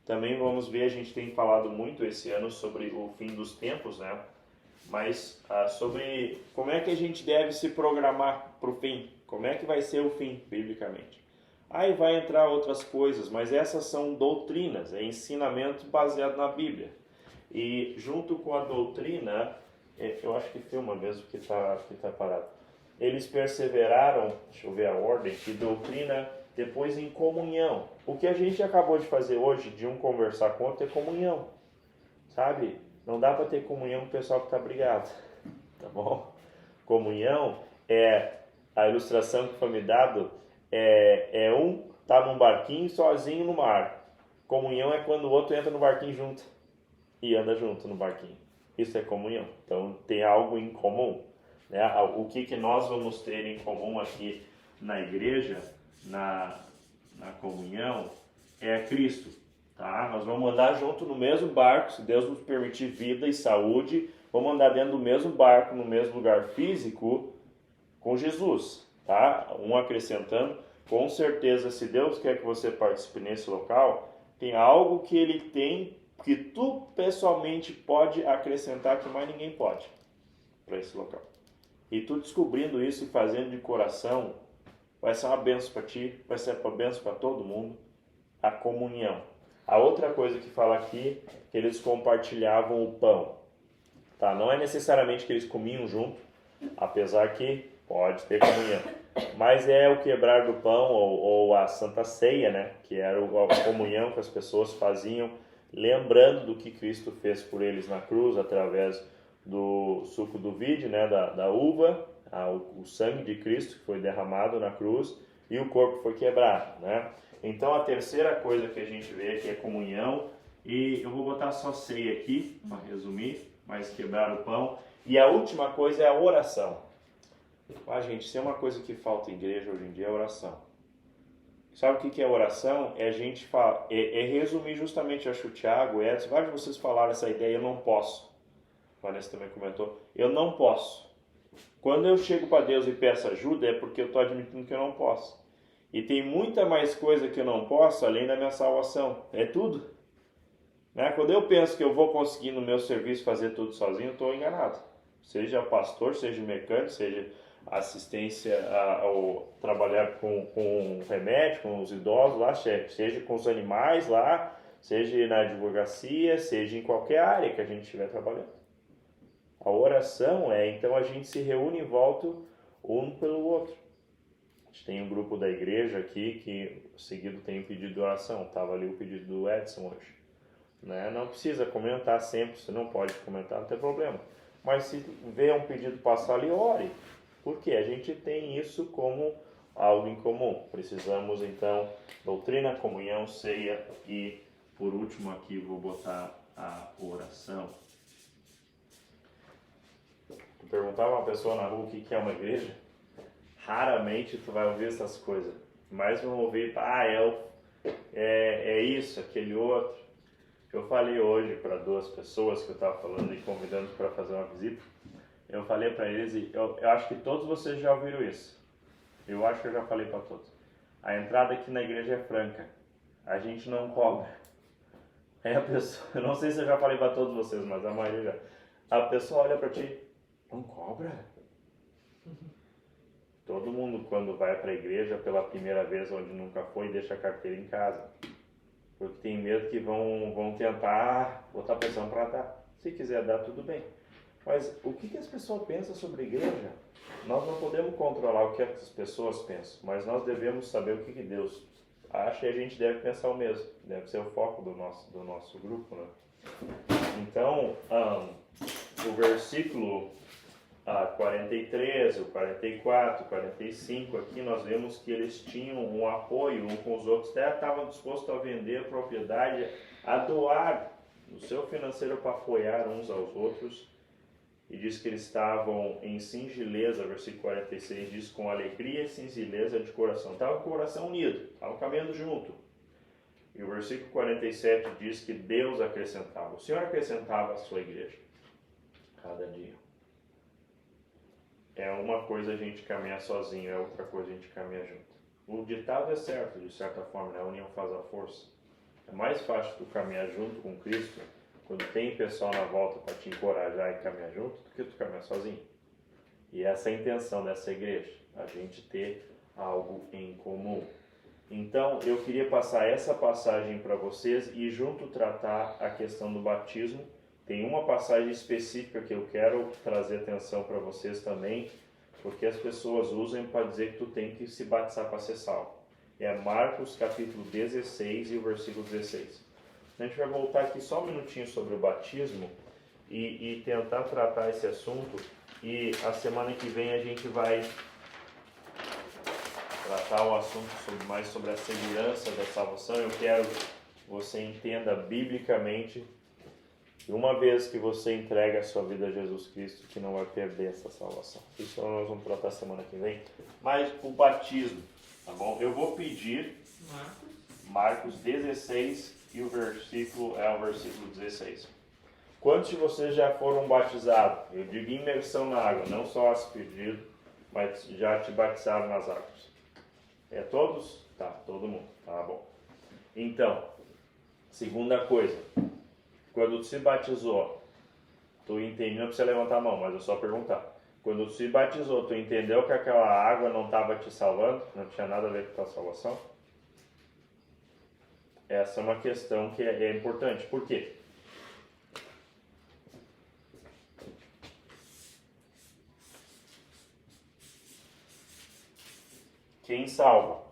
Também vamos ver, a gente tem falado muito esse ano sobre o fim dos tempos, né? Mas sobre como é que a gente deve se programar para o fim, como é que vai ser o fim, biblicamente. Aí vai entrar outras coisas, mas essas são doutrinas, é ensinamento baseado na Bíblia. E junto com a doutrina, eu acho que filma mesmo que tá parado. Eles perseveraram, deixa eu ver a ordem, que doutrina... Depois em comunhão. O que a gente acabou de fazer hoje, de um conversar com o outro, é comunhão. Sabe? Não dá para ter comunhão com o pessoal que está brigado. Tá bom? Comunhão é a ilustração que foi me dado. Um tá num barquinho sozinho no mar. Comunhão é quando o outro entra no barquinho junto. E anda junto no barquinho. Isso é comunhão. Então tem algo em comum. Né? O que nós vamos ter em comum aqui na igreja... Na comunhão é Cristo, tá? Nós vamos andar junto no mesmo barco, se Deus nos permitir vida e saúde, vamos andar dentro do mesmo barco, no mesmo lugar físico, com Jesus, tá? Um acrescentando, com certeza, se Deus quer que você participe nesse local, tem algo que Ele tem, que tu pessoalmente pode acrescentar que mais ninguém pode para esse local. E tu descobrindo isso e fazendo de coração, vai ser uma bênção para ti, vai ser uma bênção para todo mundo, a comunhão. A outra coisa que fala aqui, que eles compartilhavam o pão. Tá? Não é necessariamente que eles comiam junto, apesar que pode ter comunhão. Mas é o quebrar do pão ou a Santa Ceia, né? Que era a comunhão que as pessoas faziam, lembrando do que Cristo fez por eles na cruz, através do suco do vide, né? da uva, o sangue de Cristo que foi derramado na cruz e o corpo foi quebrado, né? Então a terceira coisa que a gente vê aqui é comunhão, e eu vou botar só ceia aqui para resumir, mas quebrar o pão. E a última coisa é a oração. Gente, isso é uma coisa que falta em igreja hoje em dia, é oração. Sabe o que é oração? É a gente resumir justamente, acho que o Tiago, Edson, vários de vocês falaram essa ideia, eu não posso. A Vanessa também comentou, eu não posso. Quando eu chego para Deus e peço ajuda, é porque eu estou admitindo que eu não posso. E tem muita mais coisa que eu não posso, além da minha salvação. É tudo. Né? Quando eu penso que eu vou conseguir no meu serviço fazer tudo sozinho, eu estou enganado. Seja pastor, seja mecânico, seja assistência ou trabalhar com remédio, com os idosos lá, seja com os animais lá, seja na advocacia, seja em qualquer área que a gente estiver trabalhando. A oração então a gente se reúne em volta um pelo outro. A gente tem um grupo da igreja aqui que seguido tem um pedido de oração. Estava ali o pedido do Edson hoje. Né? Não precisa comentar sempre, você não pode comentar, não tem problema. Mas se vê um pedido passar ali, ore. Porque a gente tem isso como algo em comum. Precisamos então doutrina, comunhão, ceia e por último aqui vou botar a oração. Perguntava uma pessoa na rua o que é uma igreja. raramente tu vai ouvir essas coisas. Mas vão ouvir, é isso, aquele outro. Eu falei hoje para 2 pessoas que eu estava falando e convidando para fazer uma visita. Eu falei para eles, e eu acho que todos vocês já ouviram isso. Eu acho que eu já falei para todos. A entrada aqui na igreja é franca. A gente não cobra. Aí a pessoa, eu não sei se eu já falei para todos vocês, mas a maioria já. A pessoa olha para ti, não cobra? Todo mundo quando vai para a igreja pela primeira vez, onde nunca foi, deixa a carteira em casa. Porque tem medo que vão tentar botar pressão para dar. Se quiser dar, tudo bem. Mas o que as pessoas pensam sobre a igreja? Nós não podemos controlar o que as pessoas pensam, mas nós devemos saber o que Deus acha e a gente deve pensar o mesmo. Deve ser o foco do nosso grupo, né? Então, o versículo 43, o 44, o 45, aqui nós vemos que eles tinham um apoio um com os outros, até estavam dispostos a vender a propriedade, a doar o seu financeiro para apoiar uns aos outros. E diz que eles estavam em singeleza, versículo 46 diz, com alegria e singeleza de coração. Estavam com o coração unido, estavam caminhando junto. E o versículo 47 diz que Deus acrescentava. O Senhor acrescentava a sua igreja cada dia. É uma coisa a gente caminhar sozinho, é outra coisa a gente caminhar junto. O ditado é certo, de certa forma, né? A união faz a força. É mais fácil tu caminhar junto com Cristo, quando tem pessoal na volta para te encorajar e caminhar junto, do que tu caminhar sozinho. E essa é a intenção dessa igreja, a gente ter algo em comum. Então, eu queria passar essa passagem para vocês e junto tratar a questão do batismo. Tem uma passagem específica que eu quero trazer atenção para vocês também, porque as pessoas usam para dizer que tu tem que se batizar para ser salvo. É Marcos capítulo 16 e o versículo 16. A gente vai voltar aqui só um minutinho sobre o batismo e tentar tratar esse assunto. E a semana que vem a gente vai tratar um assunto mais sobre a segurança da salvação. Eu quero que você entenda biblicamente, que uma vez que você entrega a sua vida a Jesus Cristo, que não vai perder essa salvação. Isso nós vamos tratar semana que vem. Mas o batismo, tá bom? Eu vou pedir Marcos 16 e o versículo é o versículo 16. Quantos de vocês já foram batizados? Eu digo imersão na água, não só aspergido, mas já te batizaram nas águas. É todos? Tá, todo mundo. Tá bom. Então, segunda coisa. Quando tu se batizou, tu entendeu, não precisa levantar a mão, mas é só perguntar. Quando tu se batizou, tu entendeu que aquela água não estava te salvando? Não tinha nada a ver com a tua salvação? Essa é uma questão que é importante. Por quê? Quem salva?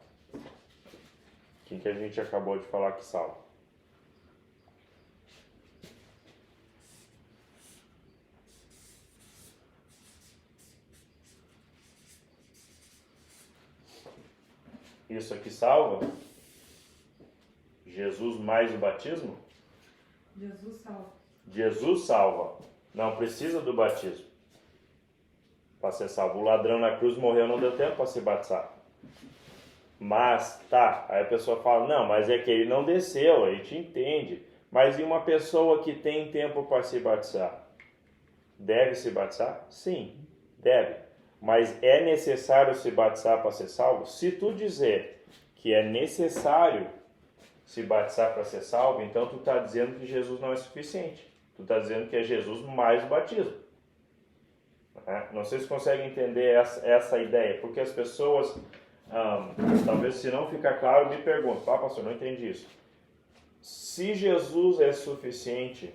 Quem que a gente acabou de falar que salva? Isso aqui salva? Jesus mais o batismo? Jesus salva. Jesus salva. Não precisa do batismo para ser salvo. O ladrão na cruz morreu, não deu tempo para se batizar. Mas, tá, aí a pessoa fala, não, mas é que ele não desceu, a gente entende. Mas e uma pessoa que tem tempo para se batizar? Deve se batizar? Sim, deve. Mas é necessário se batizar para ser salvo? Se tu dizer que é necessário se batizar para ser salvo, então tu está dizendo que Jesus não é suficiente. Tu está dizendo que é Jesus mais o batismo. Não sei se conseguem entender essa ideia, porque as pessoas, talvez se não ficar claro, me perguntam, pastor, não entendi isso. Se Jesus é suficiente,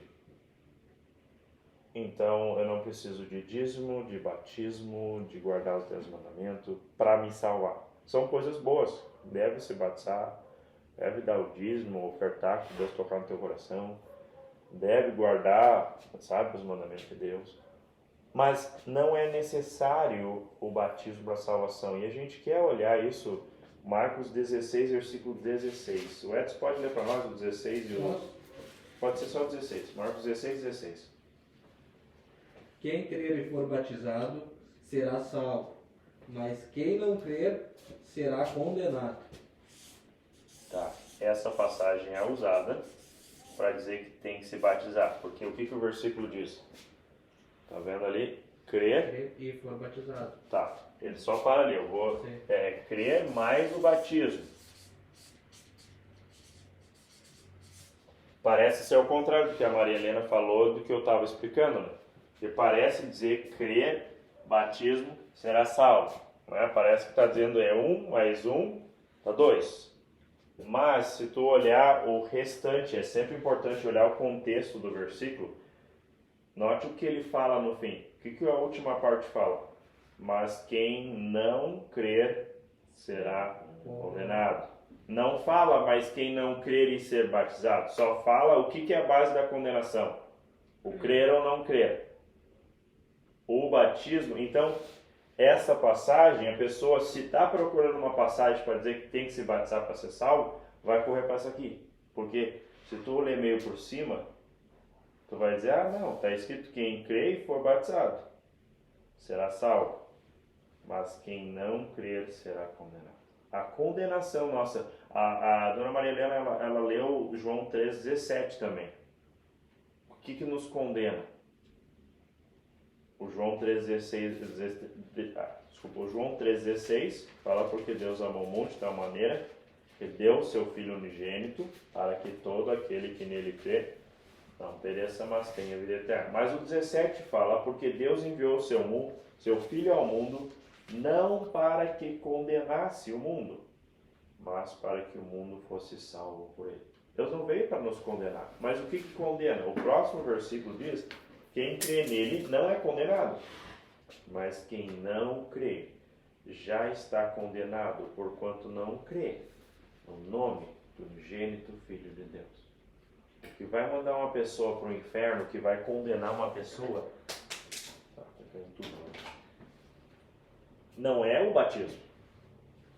então eu não preciso de dízimo, de batismo, de guardar os 10 mandamentos para me salvar. São coisas boas, deve se batizar, deve dar o dízimo, ofertar, que Deus tocar no teu coração, deve guardar, sabe, os mandamentos de Deus. Mas não é necessário o batismo para a salvação. E a gente quer olhar isso, Marcos 16, versículo 16. O Edson pode ler para nós o 16 e o... Pode ser só o 16. Marcos 16, 16. Quem crer e for batizado será salvo, mas quem não crer será condenado. Tá. Essa passagem é usada para dizer que tem que se batizar. Porque o que o versículo diz? Tá vendo ali? Crer. E for batizado. Tá. Ele só para ali. Eu vou crer mais o batismo. Parece ser o contrário do que a Maria Helena falou do que eu estava explicando, né? Porque parece dizer crer, batismo, será salvo. Né? Parece que está dizendo é 1 mais 1 dá 2. Mas se tu olhar o restante, é sempre importante olhar o contexto do versículo. Note o que ele fala no fim. O que a última parte fala? Mas quem não crer será condenado. Não fala, mas quem não crer e ser batizado. Só fala o que é a base da condenação. O crer ou não crer. O batismo. Então, essa passagem, a pessoa, se está procurando uma passagem para dizer que tem que se batizar para ser salvo, vai correr para essa aqui. Porque se tu ler meio por cima, tu vai dizer, não, está escrito quem crê e for batizado será salvo. Mas quem não crer será condenado. A condenação nossa, a dona Maria Helena, ela leu João 3,17 também. O que nos condena? O João 3,16 fala porque Deus amou o mundo de tal maneira que deu o seu Filho unigênito para que todo aquele que nele crê não pereça, mas tenha vida eterna. Mas o 17 fala porque Deus enviou o seu Filho ao mundo não para que condenasse o mundo, mas para que o mundo fosse salvo por ele. Deus não veio para nos condenar. Mas o que condena? O próximo versículo diz: quem crê nele não é condenado, mas quem não crê já está condenado, porquanto não crê no nome do unigênito Filho de Deus. O que vai mandar uma pessoa para o inferno, que vai condenar uma pessoa, não é o batismo.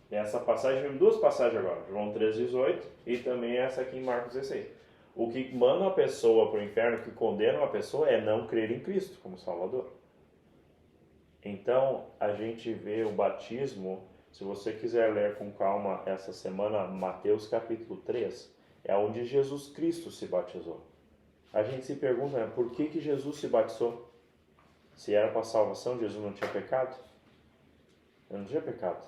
Essa passagem, vem duas passagens agora, João 3,18 e também essa aqui em Marcos 16. O que manda uma pessoa para o inferno, o que condena uma pessoa é não crer em Cristo como Salvador. Então, a gente vê o batismo, se você quiser ler com calma essa semana, Mateus capítulo 3, é onde Jesus Cristo se batizou. A gente se pergunta, por que Jesus se batizou? Se era para salvação, Jesus não tinha pecado? Ele não tinha pecado.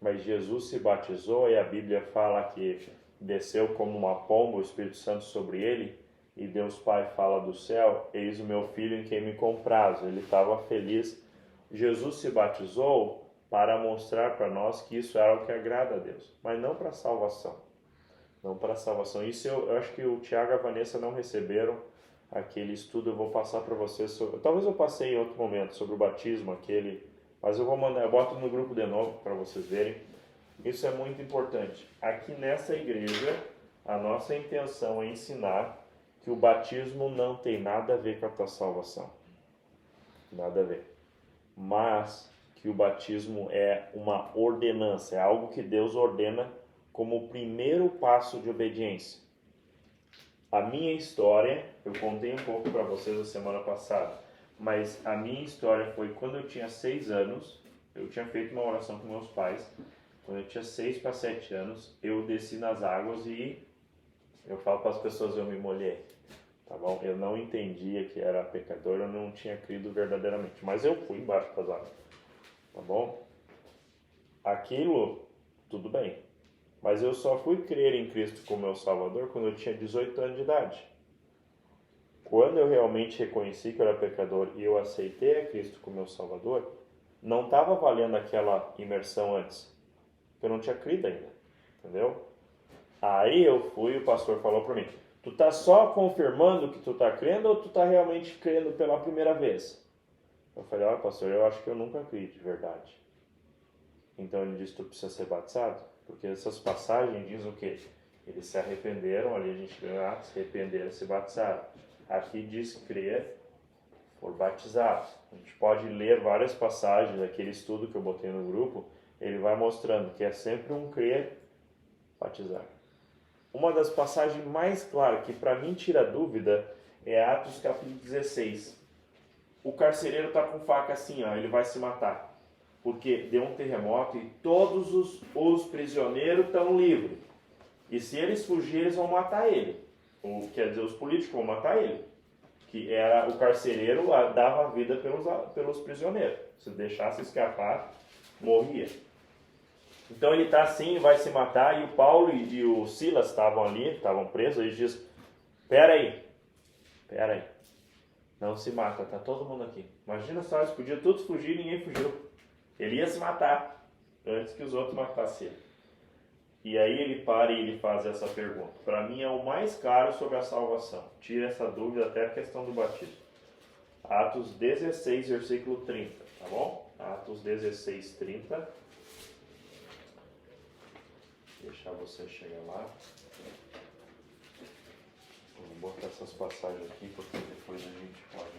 Mas Jesus se batizou e a Bíblia fala que desceu como uma pomba o Espírito Santo sobre ele, e Deus Pai fala do céu: eis o meu filho em quem me comprazo. Ele estava feliz. Jesus se batizou para mostrar para nós que isso é o que agrada a Deus, mas não para salvação. Não para salvação. Isso eu acho que o Tiago e a Vanessa não receberam aquele estudo. Eu vou passar para vocês sobre, talvez eu passei em outro momento sobre o batismo, mas eu vou mandar, eu boto no grupo de novo para vocês verem. Isso é muito importante. Aqui nessa igreja, a nossa intenção é ensinar que o batismo não tem nada a ver com a tua salvação. Nada a ver. Mas que o batismo é uma ordenança, é algo que Deus ordena como o primeiro passo de obediência. A minha história, eu contei um pouco para vocês a semana passada, mas a minha história foi quando eu tinha 6 anos, eu tinha feito uma oração com meus pais. Quando eu tinha 6 para 7 anos, eu desci nas águas e eu falo para as pessoas, eu me molhei, tá bom? Eu não entendia que era pecador, eu não tinha crido verdadeiramente, mas eu fui embaixo das águas, tá bom? Aquilo, tudo bem, mas eu só fui crer em Cristo como meu Salvador quando eu tinha 18 anos de idade. Quando eu realmente reconheci que eu era pecador e eu aceitei a Cristo como meu Salvador, não estava valendo aquela imersão antes, porque eu não tinha crido ainda, entendeu? Aí eu fui, o pastor falou para mim: tu tá só confirmando que tu tá crendo ou tu tá realmente crendo pela primeira vez? Eu falei: olha, pastor, eu acho que eu nunca criei de verdade. Então ele disse: tu precisa ser batizado, porque essas passagens dizem o quê? Eles se arrependeram, ali a gente lê lá, se arrependeram e se batizaram. Aqui diz crer, for batizado. A gente pode ler várias passagens daquele estudo que eu botei no grupo, ele vai mostrando que é sempre um crer, batizar. Uma das passagens mais claras, que para mim tira dúvida, é Atos capítulo 16. O carcereiro está com faca assim, ó, ele vai se matar. porque deu um terremoto e todos os prisioneiros estão livres. E se eles fugirem, eles vão matar ele. Ou, quer dizer, os políticos vão matar ele. Que era o carcereiro dava a vida pelos prisioneiros. Se deixasse escapar, morria. Então ele está assim, vai se matar, e o Paulo e o Silas estavam ali, estavam presos, eles dizem, pera aí, não se mata, tá todo mundo aqui. Imagina só, eles podiam todos fugir e ninguém fugiu. Ele ia se matar antes que os outros matassem ele. E aí ele para e ele faz essa pergunta. Para mim é o mais caro sobre a salvação. Tira essa dúvida até a questão do batismo. Atos 16, versículo 30, tá bom? Atos 16, 30. Deixar você chegar lá. Vou botar essas passagens aqui porque depois a gente pode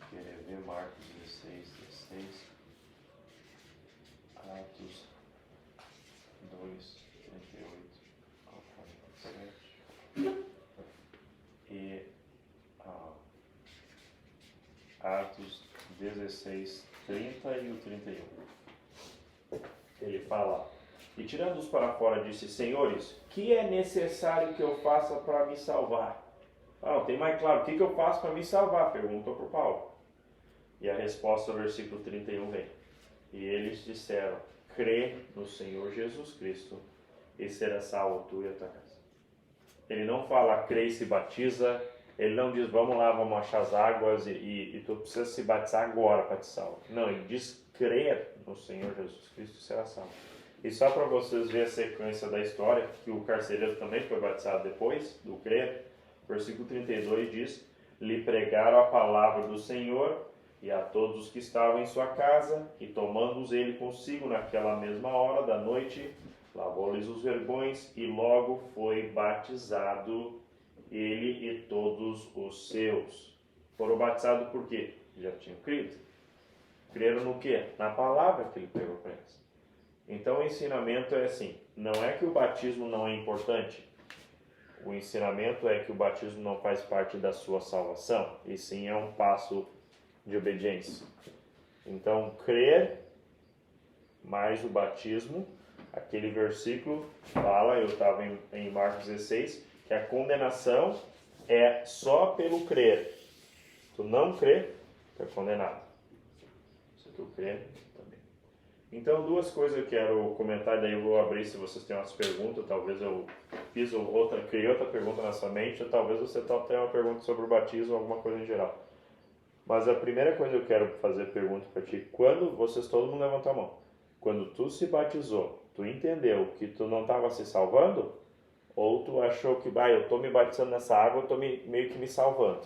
querer ver Marcos 16, 16. Atos 2, 38 ao 47. E Atos 16, 30 e o 31. Ele fala, e tirando-os para fora, disse, senhores, que é necessário que eu faça para me salvar? Não tem mais claro, o que eu faço para me salvar? Perguntou para o Paulo. E a resposta do versículo 31 vem. E eles disseram, crê no Senhor Jesus Cristo e será salvo tu e a tua casa. Ele não fala crê e se batiza, ele não diz vamos lá, vamos achar as águas e tu precisa se batizar agora para te salvar. Não, ele diz crer no Senhor Jesus Cristo e será salvo. E só para vocês verem a sequência da história, que o carcereiro também foi batizado depois do crer, versículo 32 diz, lhe pregaram a palavra do Senhor e a todos os que estavam em sua casa, e tomando-os ele consigo naquela mesma hora da noite, lavou-lhes os vergões e logo foi batizado ele e todos os seus. Foram batizados por quê? Já tinham crido. Creram no quê? Na palavra que ele pregou para eles. Então o ensinamento é assim, não é que o batismo não é importante, o ensinamento é que o batismo não faz parte da sua salvação, e sim é um passo de obediência. Então, crer mais o batismo, aquele versículo fala, eu estava em Marcos 16, que a condenação é só pelo crer. Se tu não crer, tu é condenado. Se tu crer, também. Então, duas coisas eu quero comentar, daí eu vou abrir se vocês têm umas perguntas, talvez eu criei outra pergunta na sua mente, ou talvez você tenha uma pergunta sobre o batismo ou alguma coisa em geral. Mas a primeira coisa que eu quero fazer pergunta para ti, todo mundo levantou a mão, quando tu se batizou, tu entendeu que tu não estava se salvando? Ou tu achou que, eu estou me batizando nessa água, eu estou meio que me salvando?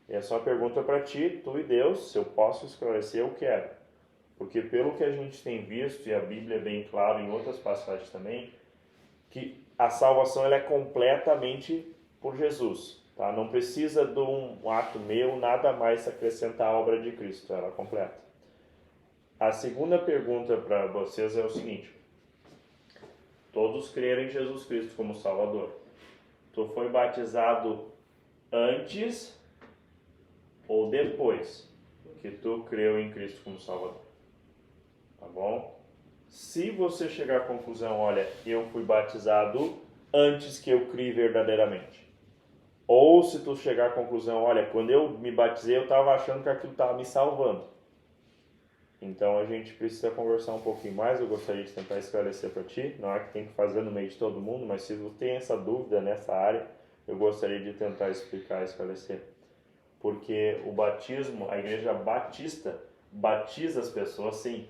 E essa é uma pergunta para ti, tu e Deus, se eu posso esclarecer, eu quero. Porque pelo que a gente tem visto, e a Bíblia é bem claro em outras passagens também, que a salvação ela é completamente por Jesus. Tá? Não precisa de um ato meu, nada mais acrescentar à obra de Cristo, ela é completa. A segunda pergunta para vocês é o seguinte, todos creram em Jesus Cristo como Salvador. Tu foi batizado antes ou depois que tu creu em Cristo como Salvador? Tá bom? Se você chegar à conclusão, olha, eu fui batizado antes que eu criei verdadeiramente. Ou se tu chegar à conclusão, olha, quando eu me batizei, eu estava achando que aquilo estava me salvando. Então a gente precisa conversar um pouquinho mais, eu gostaria de tentar esclarecer para ti, não é que tem que fazer no meio de todo mundo, mas se você tem essa dúvida nessa área, eu gostaria de tentar explicar e esclarecer. Porque o batismo, a igreja batista, batiza as pessoas sim,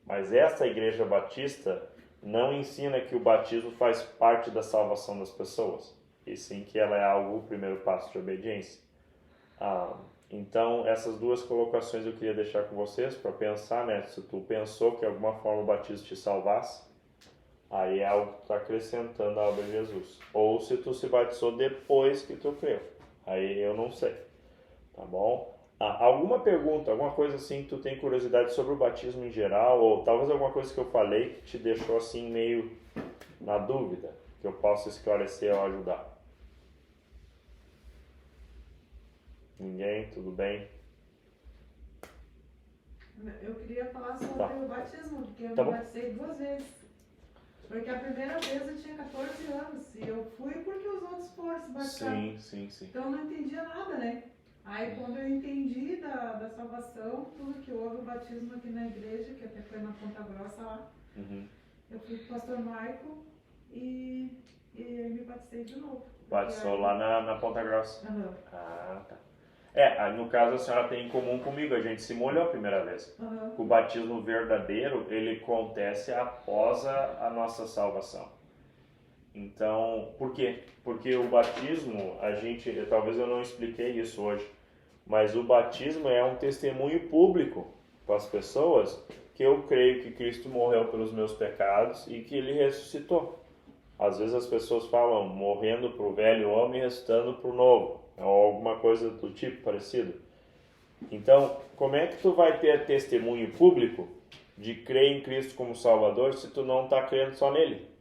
mas essa igreja batista não ensina que o batismo faz parte da salvação das pessoas, e sim que ela é o primeiro passo de obediência. Então, essas duas colocações eu queria deixar com vocês para pensar, né? Se tu pensou que de alguma forma o batismo te salvasse, aí é algo que tu está acrescentando à obra de Jesus. Ou se tu se batizou depois que tu creu, aí eu não sei, tá bom? Alguma pergunta, alguma coisa assim que tu tem curiosidade sobre o batismo em geral, ou talvez alguma coisa que eu falei que te deixou assim meio na dúvida, que eu possa esclarecer ou ajudar? Ninguém? Tudo bem? Eu queria falar sobre Tá. o batismo, porque eu Tá me bom. batizei 2 vezes. Porque a primeira vez eu tinha 14 anos e eu fui porque os outros foram se batizar. Sim. Então eu não entendia nada, né? Aí quando eu entendi da salvação, tudo que houve o batismo aqui na igreja, que até foi na Ponta Grossa lá, Uhum. eu fui com o pastor Michael e me batizei de novo. Batizou lá na Ponta Grossa. Aham. Ah, tá. Aí no caso a senhora tem em comum comigo, a gente se molhou a primeira vez. Aham. O batismo verdadeiro, ele acontece após a nossa salvação. Então, por quê? Porque o batismo, talvez eu não expliquei isso hoje, mas o batismo é um testemunho público para as pessoas que eu creio que Cristo morreu pelos meus pecados e que Ele ressuscitou. Às vezes as pessoas falam morrendo para o velho homem e ressuscitando para o novo, ou alguma coisa do tipo parecido. Então, como é que tu vai ter testemunho público de crer em Cristo como Salvador se tu não está crendo só nele?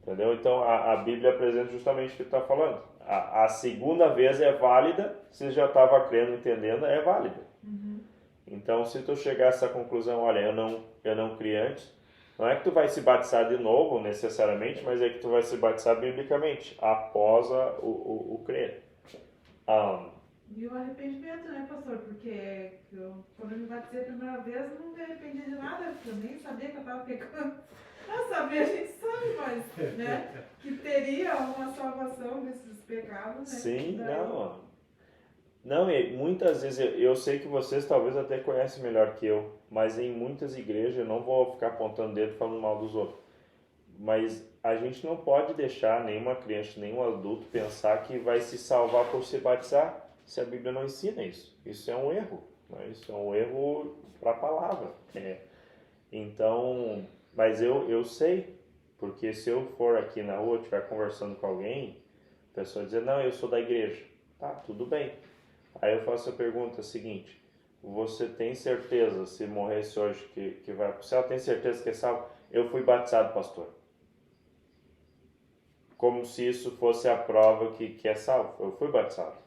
Entendeu? Então, a Bíblia apresenta justamente o que tu está falando. A segunda vez é válida, se já estava crendo, entendendo, é válida. Uhum. Então, se tu chegar a essa conclusão, olha, eu não criei antes, não é que tu vai se batizar de novo, necessariamente, mas é que tu vai se batizar biblicamente, após o crer. E o arrependimento, né, pastor? Porque quando eu me batizei a primeira vez, eu não me arrependi de nada, porque eu nem sabia que eu estava pecando. Não sabia, a gente sabe, mas, né, que teria uma salvação desses pecados, né? Sim, Daí- não. Não, e muitas vezes, eu sei que vocês talvez até conhecem melhor que eu, mas em muitas igrejas, eu não vou ficar apontando dedo falando mal dos outros, mas a gente não pode deixar nenhuma criança, nenhum adulto pensar que vai se salvar por se batizar, se a Bíblia não ensina isso. Isso é um erro, né? Isso é um erro para a palavra. Então, mas eu sei, porque se eu for aqui na rua, estiver conversando com alguém, a pessoa dizer, não, eu sou da igreja. Tá, tudo bem. Aí eu faço a pergunta seguinte, você tem certeza, se morresse hoje, que vai para o céu, tem certeza que é salvo? Eu fui batizado, pastor. Como se isso fosse a prova que é salvo. Eu fui batizado.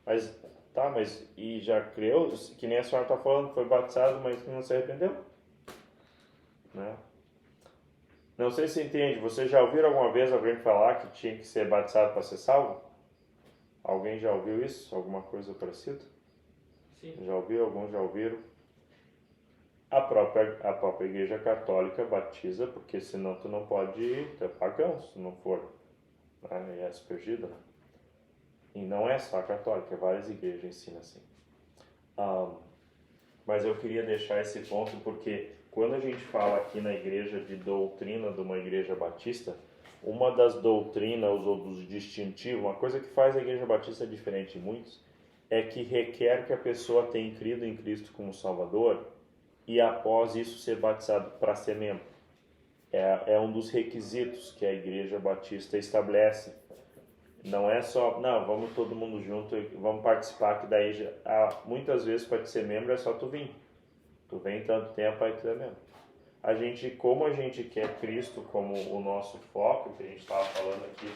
Mas, tá, mas e já creu? Que nem a senhora está falando, foi batizado, mas não se arrependeu? Né? Não sei se entende, vocês já ouviram alguma vez alguém falar que tinha que ser batizado para ser salvo? Alguém já ouviu isso? Alguma coisa parecida? Sim. Já ouviu? Alguns já ouviram? A própria Igreja Católica batiza, porque senão tu não pode ir, tu é pagão se não for, né? E é aspergido, né? E não é só a católica, várias igrejas ensinam assim. Mas eu queria deixar esse ponto porque quando a gente fala aqui na igreja de doutrina de uma igreja batista, uma das doutrinas ou dos distintivos, uma coisa que faz a igreja batista diferente de muitos, é que requer que a pessoa tenha crido em Cristo como Salvador e após isso ser batizado para ser membro. É um dos requisitos que a igreja batista estabelece. Não é só, não, vamos todo mundo junto e vamos participar, que daí muitas vezes para ser membro é só tu vir. Tu vem tanto tempo aí tu é membro. Como a gente quer Cristo como o nosso foco, que a gente estava falando aqui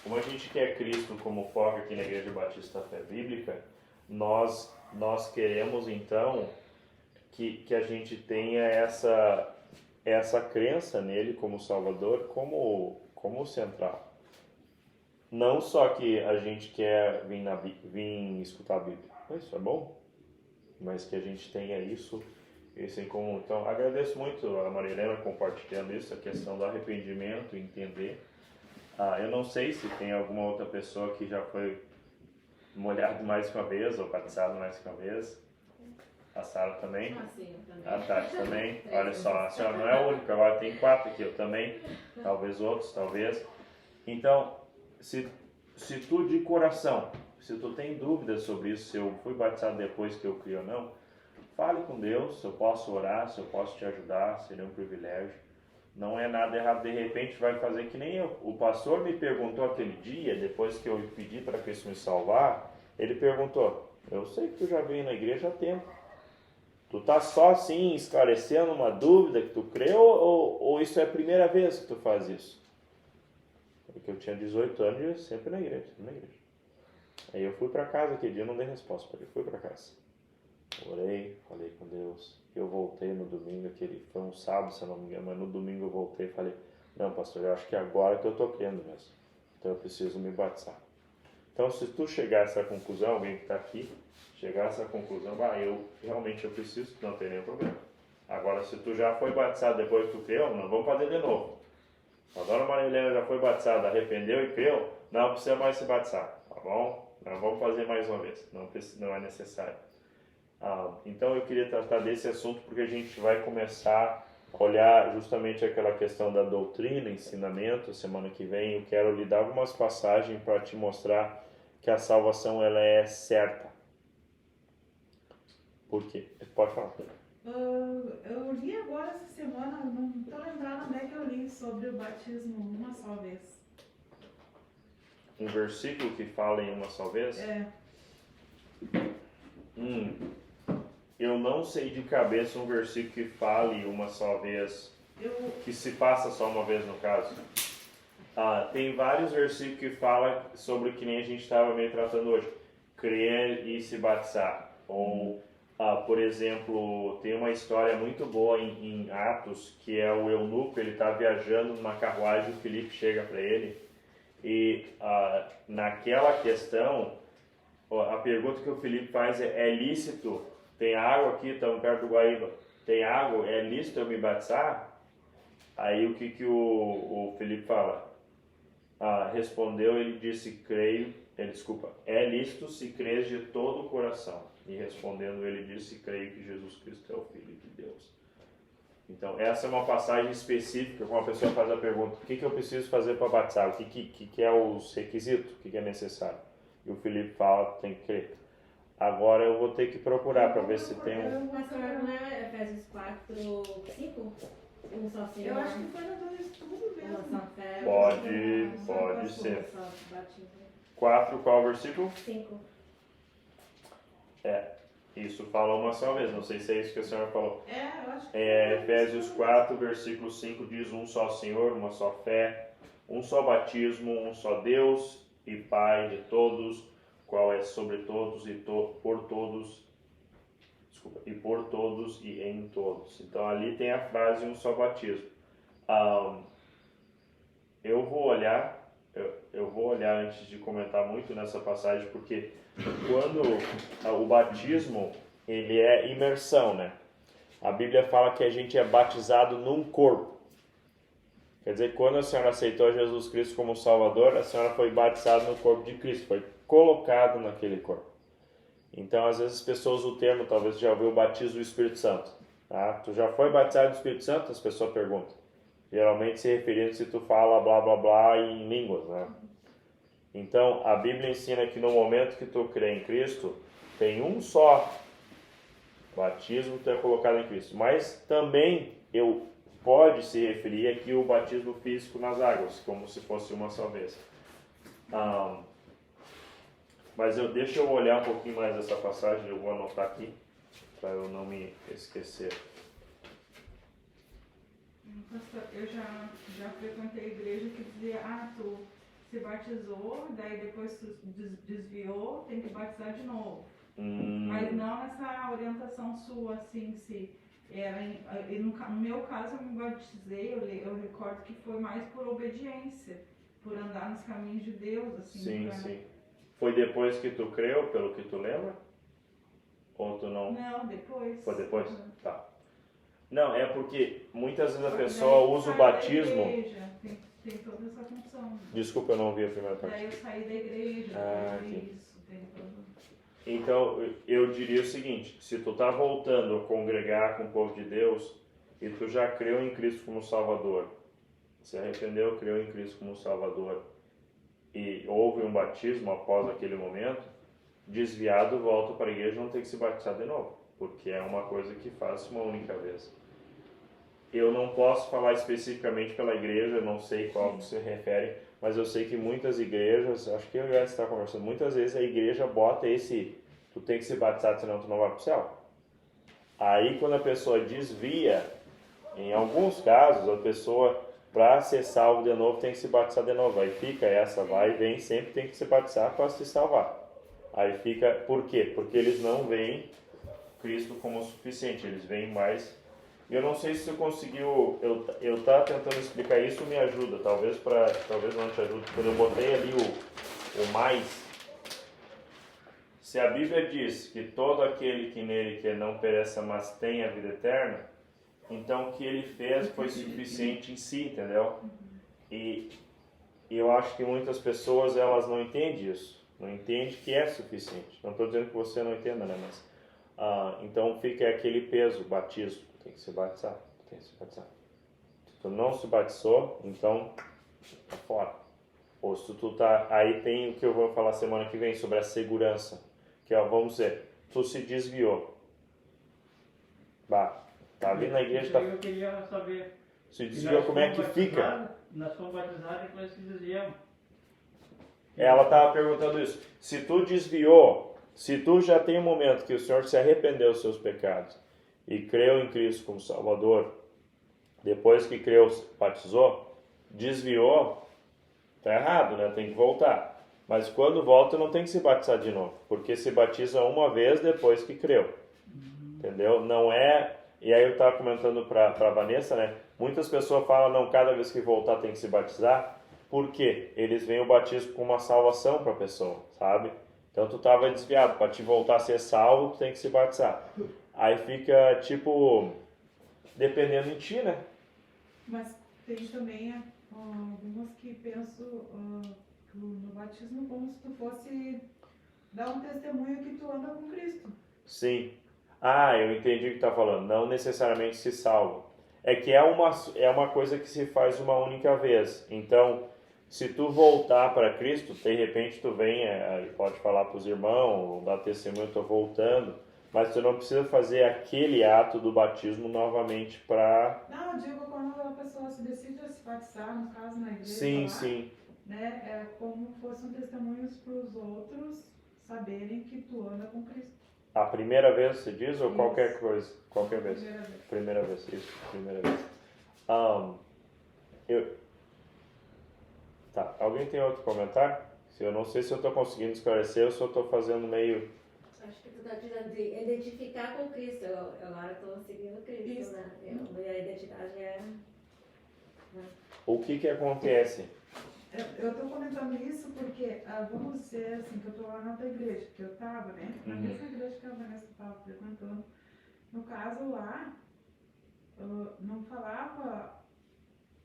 como a gente quer Cristo como foco aqui na Igreja Batista Fé Bíblica, nós queremos então que a gente tenha essa crença nele como Salvador, como central. Não só que a gente quer vir escutar a Bíblia, isso é bom, mas que a gente tenha isso em comum. Então, agradeço muito a Maria Helena compartilhando isso, a questão do arrependimento, entender. Eu não sei se tem alguma outra pessoa que já foi molhado mais que uma vez ou batizado mais que uma vez. A Sara também. Sim, eu também. A Tati também. Olha só, a senhora não é a única, agora tem 4 aqui, eu também. Talvez outros, talvez. Então, se tu de coração, se tu tem dúvidas sobre isso, se eu fui batizado depois que eu criei ou não, fale com Deus, se eu posso orar, se eu posso te ajudar, seria um privilégio. Não é nada errado, de repente vai fazer que nem eu. O pastor me perguntou aquele dia, depois que eu pedi para Cristo me salvar, ele perguntou, eu sei que tu já veio na igreja há tempo. Tu tá só assim esclarecendo uma dúvida que tu creu ou isso é a primeira vez que tu faz isso? Porque eu tinha 18 anos e eu sempre na igreja. Aí eu fui para casa, aquele dia eu não dei resposta para ele, fui para casa. Orei, falei com Deus. Eu voltei no domingo, foi um sábado, se eu não me engano, mas no domingo eu voltei e falei, não, pastor, eu acho que é agora que eu estou crendo mesmo. Então eu preciso me batizar. Então se tu chegar a essa conclusão, alguém que está aqui, chegar a essa conclusão, eu realmente preciso, não tem nenhum problema. Agora, se tu já foi batizado depois que tu creu, não vamos fazer de novo. A dona Maria Helena já foi batizada, arrependeu e creu, não precisa mais se batizar, tá bom? Não vamos fazer mais uma vez, não é necessário. Então eu queria tratar desse assunto porque a gente vai começar a olhar justamente aquela questão da doutrina, ensinamento. Semana que vem eu quero lhe dar algumas passagens para te mostrar que a salvação ela é certa. Por quê? Pode falar. Eu li agora essa semana, não estou lembrando onde é que eu li sobre o batismo uma só vez. Um versículo que fala em uma só vez? É. Eu não sei de cabeça um versículo que fale uma só vez, que se passa só uma vez no caso. Tem vários versículos que falam sobre que nem a gente estava meio tratando hoje, crer e se batizar. Ou, por exemplo, tem uma história muito boa em Atos, que é o eunuco, ele está viajando numa carruagem, o Filipe chega para ele, e naquela questão, a pergunta que o Filipe faz é lícito? Tem água aqui, estamos perto do Guaíba. Tem água? É lícito eu me batizar? Aí o que o Filipe fala? Respondeu, ele disse, é lícito se crês de todo o coração. E respondendo, ele disse, creio que Jesus Cristo é o Filho de Deus. Então, essa é uma passagem específica, quando a pessoa faz a pergunta, o que eu preciso fazer para batizar? O que é os requisitos? O que é necessário? E o Filipe fala, tem que crer. Agora eu vou ter que procurar para ver se tem um... Pastor, não é Efésios 4, 5? Um só Senhor. Eu acho que foi no do estudo mesmo. Uma só fé. Pode ser. 4, qual versículo? 5. Isso fala uma só vez, não sei se é isso que a senhora falou. Eu acho que Efésios 4, versículo 5 diz, um só Senhor, uma só fé, um só batismo, um só Deus e Pai de todos, qual é sobre todos e por todos, e por todos e em todos. Então ali tem a frase um só batismo. Eu vou olhar antes de comentar muito nessa passagem, porque quando o batismo, ele é imersão, né? A Bíblia fala que a gente é batizado num corpo. Quer dizer, quando a senhora aceitou Jesus Cristo como Salvador, a senhora foi batizada no corpo de Cristo, foi colocado naquele corpo. Então, às vezes as pessoas usam o termo, talvez já ouviu o batismo do Espírito Santo. Tá? Tu já foi batizado do Espírito Santo? As pessoas perguntam. Geralmente se referindo se tu fala blá blá blá em línguas, né? Então, a Bíblia ensina que no momento que tu crê em Cristo, tem um só batismo que tu é colocado em Cristo. Mas também pode se referir aqui o batismo físico nas águas, como se fosse uma só vez. Mas deixa eu olhar um pouquinho mais essa passagem, eu vou anotar aqui, para eu não me esquecer. Pastor, eu já frequentei a igreja que dizia, tu se batizou, daí depois tu desviou, tem que batizar de novo. Mas não essa orientação sua, assim, se era no meu caso eu me batizei, eu recordo que foi mais por obediência, por andar nos caminhos de Deus, assim. Sim. Foi depois que tu creu, pelo que tu lembra? Ou tu não? Não, depois. Foi depois? Tá. Não, é porque muitas vezes a pessoa usa o batismo... Tem toda essa função. Desculpa, eu não ouvi a primeira parte. Daí eu saí da igreja, isso, tem todo... Então, eu diria o seguinte, se tu tá voltando a congregar com o povo de Deus e tu já creu em Cristo como Salvador, se arrependeu, creu em Cristo como Salvador e houve um batismo após aquele momento, desviado, volta para a igreja, não tem que se batizar de novo, porque é uma coisa que faz uma única vez. Eu não posso falar especificamente pela igreja, não sei qual que se refere, mas eu sei que muitas igrejas, acho que eu já estava conversando, muitas vezes a igreja bota tu tem que se batizar, senão tu não vai para o céu. Aí quando a pessoa desvia, em alguns casos, a pessoa, para ser salvo de novo, tem que se batizar de novo. Aí fica vai e vem, sempre tem que se batizar para se salvar. Aí fica, por quê? Porque eles não veem Cristo como o suficiente, eles veem mais. Eu não sei se você conseguiu, eu tava tentando explicar isso, me ajuda, talvez não te ajude. Quando eu botei ali o mais, se a Bíblia diz que todo aquele que nele quer não pereça, mas tem a vida eterna, então o que ele fez foi suficiente em si, entendeu? E eu acho que muitas pessoas, elas não entendem isso, não entendem que é suficiente. Não estou dizendo que você não entenda, né? Mas, então fica aquele peso, batismo, tem que se batizar, tem que se batizar. Se tu não se batizou, então tá fora. Ou se tu tá, aí tem o que eu vou falar semana que vem sobre a segurança, que vamos dizer, tu se desviou. Tá ali na igreja, tá... Eu queria saber. Se desviou, como é que fica? Nós fomos batizados e nós se desviamos. Ela estava perguntando isso. Se tu desviou, se tu já tem um momento que o Senhor se arrependeu dos seus pecados e creu em Cristo como Salvador, depois que creu, batizou, desviou, tá errado, né? Tem que voltar. Mas quando volta, não tem que se batizar de novo, porque se batiza uma vez depois que creu. Entendeu? Não é... E aí eu estava comentando para a Vanessa, né? Muitas pessoas falam, não, cada vez que voltar tem que se batizar. Por quê? Eles veem o batismo como uma salvação para a pessoa, sabe? Então tu estava desviado, para te voltar a ser salvo, tu tem que se batizar. Aí fica, tipo, dependendo de ti, né? Mas tem também algumas que pensam no batismo como se tu fosse dar um testemunho que tu anda com Cristo. Sim. Eu entendi o que tu tá falando. Não necessariamente se salva. É que é uma coisa que se faz uma única vez. Então, se tu voltar para Cristo, de repente tu vem, pode falar para os irmãos, dar testemunho, estou voltando, mas tu não precisa fazer aquele ato do batismo novamente para... Não, eu digo quando a pessoa se decide a se batizar, no caso na igreja, Sim, lá, sim. Né, é como fossem testemunhos para os outros saberem que tu anda com Cristo. A primeira vez você diz ou Isso. qualquer coisa? Qualquer vez. Primeira vez. Primeira vez. Tá, alguém tem outro comentário? Eu não sei se eu estou conseguindo esclarecer ou se eu estou fazendo meio... Acho que tu está dizendo de identificar com Cristo. Eu agora estou seguindo Cristo, Isso. né? A identidade é... O que acontece? Eu estou comentando isso porque, vamos dizer assim, que eu estou lá na outra igreja, que eu estava, né? Na mesma igreja que a Vanessa estava frequentando. No caso lá, não falava,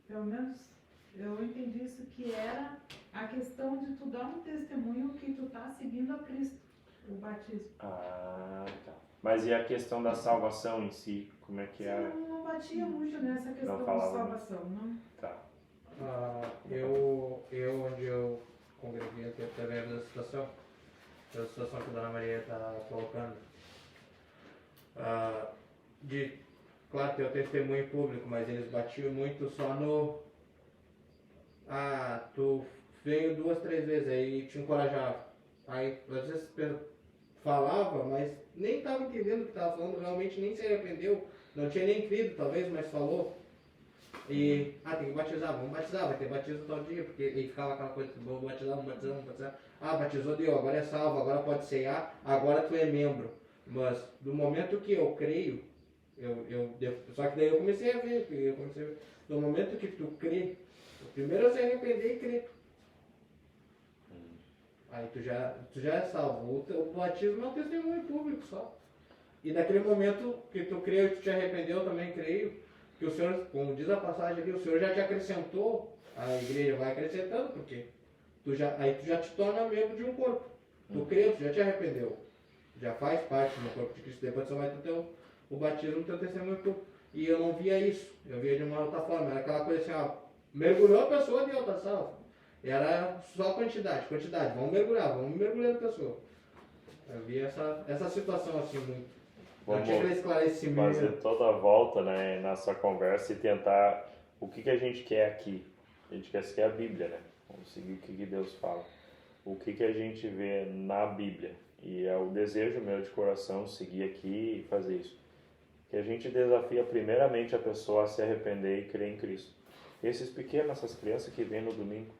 pelo menos eu entendi isso, que era a questão de tu dar um testemunho que tu tá seguindo a Cristo, o batismo. Tá. Mas e a questão da salvação em si? Como é que é? Não batia muito nessa questão de salvação, não? Tá. Onde eu congreguei através da situação que a Dona Maria está colocando, claro, tem o testemunho público, mas eles batiam muito só no... tu veio 2, 3 vezes, aí te encorajava. Aí, às vezes, falava, mas nem estava entendendo o que estava falando, realmente nem se arrependeu, não tinha nem crido, talvez, mas falou. E, tem que batizar, vamos batizar, vai ter batismo tal dia, porque ele ficava aquela coisa, vamos batizar. Batizou, deu, agora é salvo, agora pode ceiar, agora tu é membro. Mas, do momento que eu creio, só que daí eu comecei a ver, do momento que tu crê, primeiro eu se arrepender e crer. Aí tu já é salvo. O batismo é um testemunho público só. E naquele momento que tu creu e tu te arrependeu, eu também creio, que o Senhor, como diz a passagem ali, o Senhor já te acrescentou, a igreja vai acrescentando, porque aí tu já te torna membro de um corpo. Tu creu, tu já te arrependeu. Já faz parte do corpo de Cristo. Depois você vai ter o batismo do teu testemunho público. E eu não via isso. Eu via de uma outra forma. Era aquela coisa assim, mergulhou a pessoa, deu, tá salvo. Era só quantidade. Vamos mergulhando a pessoa. Eu via essa situação assim muito. Vamos tinha aquele esclarecimento. fazer toda a volta, né, nessa conversa e tentar o que a gente quer aqui. A gente quer seguir a Bíblia, né? Vamos seguir o que Deus fala. O que a gente vê na Bíblia. E é o desejo meu de coração seguir aqui e fazer isso. Que a gente desafia primeiramente a pessoa a se arrepender e crer em Cristo. Esses pequenos, essas crianças que vêm no domingo,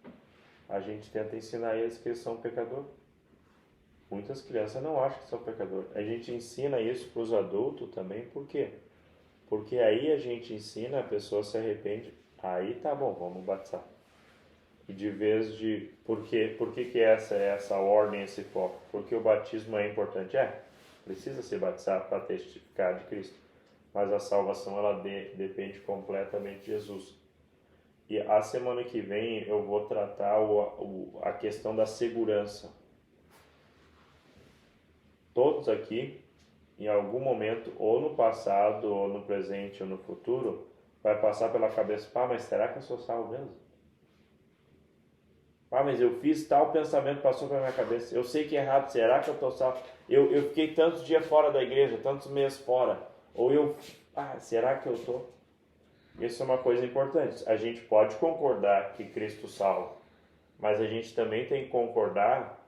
a gente tenta ensinar eles que eles são pecadores. Muitas crianças não acham que são pecadores. A gente ensina isso para os adultos também, por quê? Porque aí a gente ensina, a pessoa se arrepende, aí tá bom, vamos batizar. E de vez de... Por que essa é essa ordem, esse foco? Porque o batismo é importante? Precisa ser batizado para testificar de Cristo. Mas a salvação, ela depende completamente de Jesus. E a semana que vem eu vou tratar a questão da segurança. Todos aqui, em algum momento, ou no passado, ou no presente, ou no futuro, vai passar pela cabeça, mas será que eu sou salvo mesmo? Mas eu fiz tal pensamento, passou pela minha cabeça. Eu sei que é errado, será que eu estou salvo? Eu fiquei tantos dias fora da igreja, tantos meses fora. Ou será que eu estou? Isso é uma coisa importante. A gente pode concordar que Cristo salva, mas a gente também tem que concordar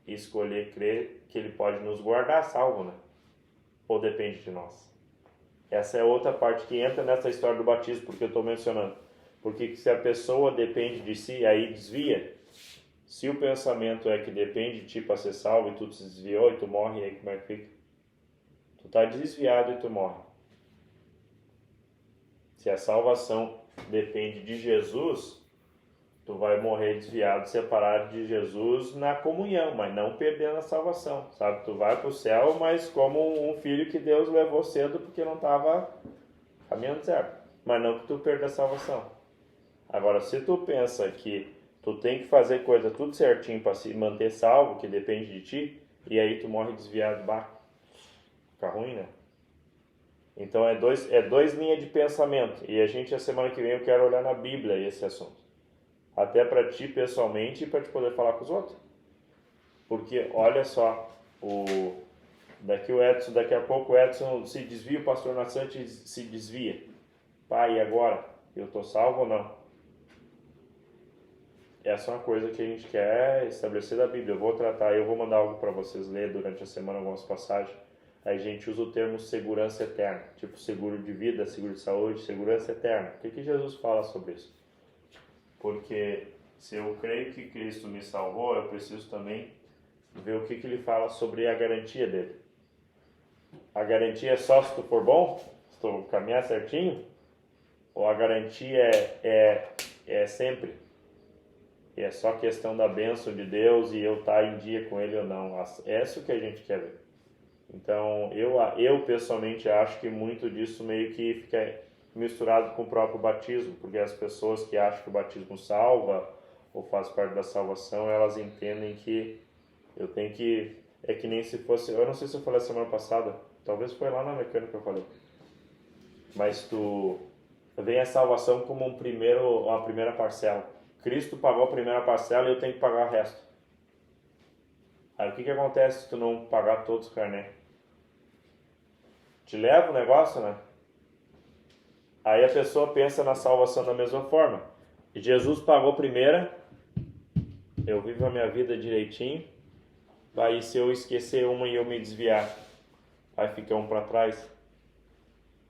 e escolher crer que Ele pode nos guardar salvo, né? Ou depende de nós? Essa é outra parte que entra nessa história do batismo, porque eu estou mencionando. Porque se a pessoa depende de si, aí desvia. Se o pensamento é que depende de ti para ser salvo e tu te desviou e tu morre, aí como é que fica? Tu está desviado e tu morre. Se a salvação depende de Jesus, tu vai morrer desviado, separado de Jesus na comunhão, mas não perdendo a salvação, sabe? Tu vai para o céu, mas como um filho que Deus levou cedo porque não estava caminhando certo. Mas não que tu perda a salvação. Agora, se tu pensa que tu tem que fazer coisa tudo certinho para se manter salvo, que depende de ti, e aí tu morre desviado, fica ruim, né? Então é dois linhas de pensamento. E a semana que vem eu quero olhar na Bíblia esse assunto. Até para ti pessoalmente e para te poder falar com os outros. Porque olha só, daqui a pouco o Edson se desvia, o pastor Nassante se desvia. E agora? Eu estou salvo ou não? Essa é uma coisa que a gente quer estabelecer da Bíblia. Eu vou mandar algo para vocês ler durante a semana, algumas passagens. Aí a gente usa o termo segurança eterna, tipo seguro de vida, seguro de saúde, segurança eterna. O que Jesus fala sobre isso? Porque se eu creio que Cristo me salvou, eu preciso também ver o que ele fala sobre a garantia dele. A garantia é só se tu for bom? Se tu caminhar certinho? Ou a garantia é sempre? E é só questão da bênção de Deus e eu estar em dia com Ele ou não? É isso que a gente quer ver. Então, eu pessoalmente acho que muito disso meio que fica misturado com o próprio batismo, porque as pessoas que acham que o batismo salva ou faz parte da salvação, elas entendem que eu tenho que... É que nem se fosse... Eu não sei se eu falei semana passada, talvez foi lá na mecânica que eu falei. Mas vem a salvação como uma primeira parcela. Cristo pagou a primeira parcela e eu tenho que pagar o resto. Aí o que acontece se tu não pagar todos os carnê? Te leva o negócio, né? Aí a pessoa pensa na salvação da mesma forma. E Jesus pagou a primeira, eu vivo a minha vida direitinho, aí se eu esquecer uma e eu me desviar, vai ficar um para trás,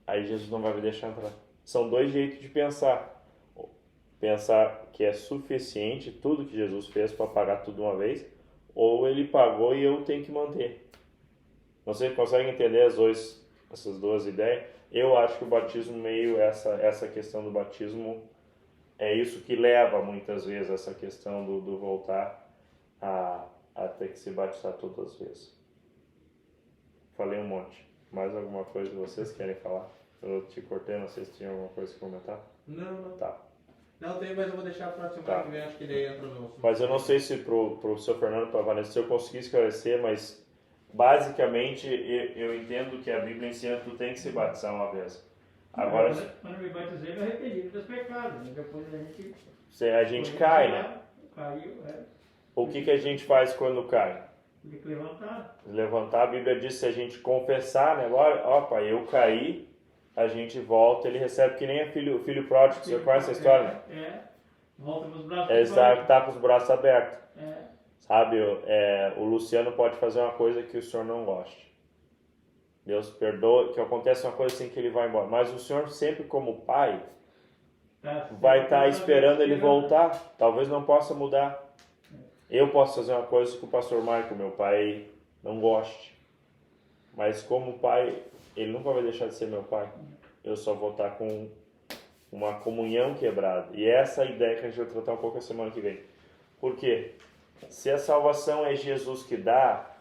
aí Jesus não vai me deixar entrar. São dois jeitos de pensar. Pensar que é suficiente tudo que Jesus fez para pagar tudo de uma vez, ou ele pagou e eu tenho que manter. Vocês conseguem entender essas duas ideias? Eu acho que o batismo essa questão do batismo é isso que leva muitas vezes essa questão do voltar a ter que se batizar todas as vezes. Falei um monte. Mais alguma coisa que vocês querem falar? Eu te cortei, não sei se tinha alguma coisa que comentar. Não. Tá. Não tem, mas eu vou deixar para a semana que vem, acho que daí entra no assunto. Mas eu não sei se pro seu Fernando, para a Vanessa, se eu consegui esclarecer, mas basicamente eu entendo que a Bíblia ensina que tu tem que se batizar uma vez. Agora, quando me batizei, eu arrependi dos pecados. Depois a gente cai, né? Caiu, O que a gente faz quando cai? Tem que levantar. Levantar, a Bíblia diz, se a gente confessar, né? Opa, eu caí, a gente volta, ele recebe que nem o filho pródigo, você conhece essa história, né? Volta com os braços abertos. Exato, tá com os braços abertos. Sabe, o Luciano pode fazer uma coisa que o senhor não goste. Deus perdoa, que acontece uma coisa assim que ele vai embora. Mas o senhor sempre como pai vai estar esperando ele voltar. Talvez não possa mudar. Eu posso fazer uma coisa que o pastor Marco, meu pai, não goste. Mas como pai, ele nunca vai deixar de ser meu pai. Eu só vou estar com uma comunhão quebrada. E essa é a ideia que a gente vai tratar um pouco a semana que vem. Por quê? Se a salvação é Jesus que dá,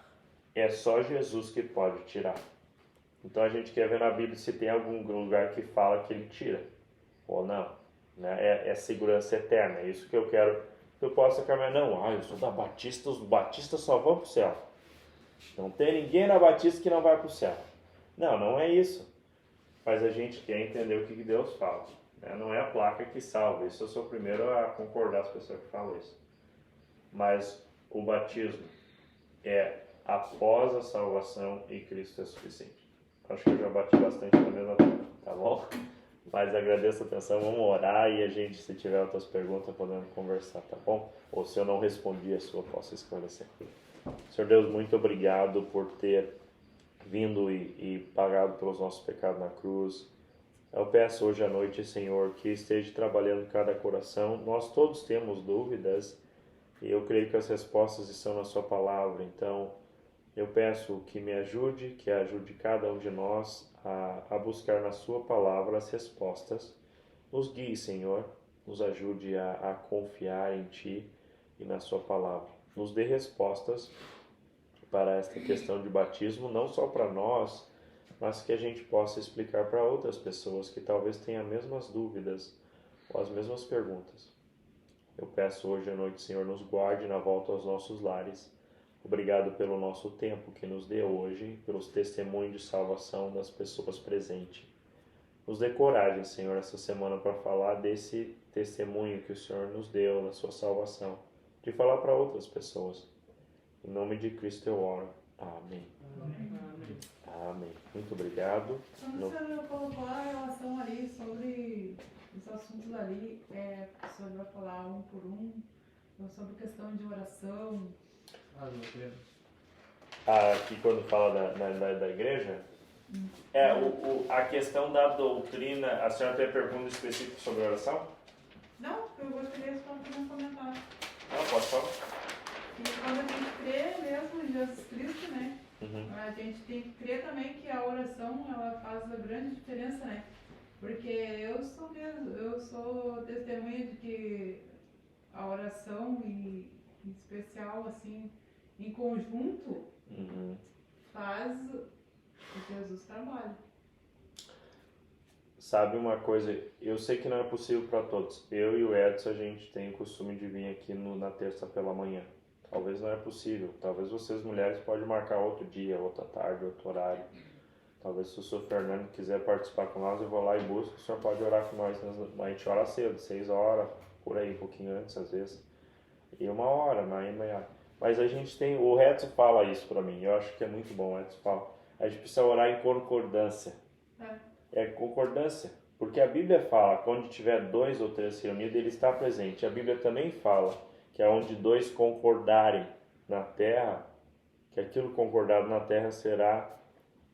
é só Jesus que pode tirar. Então a gente quer ver na Bíblia se tem algum lugar que fala que ele tira ou não, né? É segurança eterna, é isso que eu quero que eu possa caminhar. Não, eu sou da Batista, os batistas só vão para o céu. Não tem ninguém na Batista que não vai para o céu. Não é isso. Mas a gente quer entender o que Deus fala, né? Não é a placa que salva, isso eu sou o primeiro a concordar com as pessoas que falam isso. Mas o batismo é após a salvação e Cristo é suficiente. Acho que eu já bati bastante na mesma tecla, tá bom? Mas agradeço a atenção, vamos orar e a gente, se tiver outras perguntas, podemos conversar, tá bom? Ou se eu não respondi a sua, posso esclarecer. Senhor Deus, muito obrigado por ter vindo e pagado pelos nossos pecados na cruz. Eu peço hoje à noite, Senhor, que esteja trabalhando em cada coração. Nós todos temos dúvidas e eu creio que as respostas estão na sua palavra, então eu peço que me ajude, que ajude cada um de nós a buscar na sua palavra as respostas. Nos guie, Senhor, nos ajude a confiar em Ti e na sua palavra. Nos dê respostas para esta questão de batismo, não só para nós, mas que a gente possa explicar para outras pessoas que talvez tenham as mesmas dúvidas ou as mesmas perguntas. Eu peço hoje à noite, Senhor, nos guarde na volta aos nossos lares. Obrigado pelo nosso tempo que nos deu hoje, pelos testemunhos de salvação das pessoas presentes. Nos dê coragem, Senhor, essa semana para falar desse testemunho que o Senhor nos deu na sua salvação, de falar para outras pessoas. Em nome de Cristo eu oro. Amém. Amém. Muito obrigado. Quando o senhor colocou a relação ali sobre os assuntos ali, o senhor vai falar um por um, sobre questão de oração. Aqui quando fala da igreja, a questão da doutrina, a senhora tem pergunta específica sobre a oração? Não, eu gostaria só de fazer um comentário. Não, pode falar. E quando a gente crê mesmo em Jesus Cristo, né? A gente tem que crer também que a oração, ela faz uma grande diferença, né? Porque eu sou testemunha de que a oração, em especial, assim, em conjunto, faz o Jesus trabalho. Sabe uma coisa, eu sei que não é possível para todos. Eu e o Edson, a gente tem o costume de vir aqui na terça pela manhã. Talvez não é possível. Talvez vocês mulheres podem marcar outro dia, outra tarde, outro horário. Talvez se o senhor Fernando quiser participar com nós, eu vou lá e busco. O senhor pode orar com nós. A gente ora cedo, 6 horas, por aí, um pouquinho antes às vezes. E 1 hora, manhã. Mas a gente tem, o Edson fala isso para mim, eu acho que é muito bom. O Edson fala, a gente precisa orar em concordância. É concordância, porque a Bíblia fala que onde tiver 2 ou 3 reunidos, ele está presente. A Bíblia também fala que é onde 2 concordarem na terra, que aquilo concordado na terra será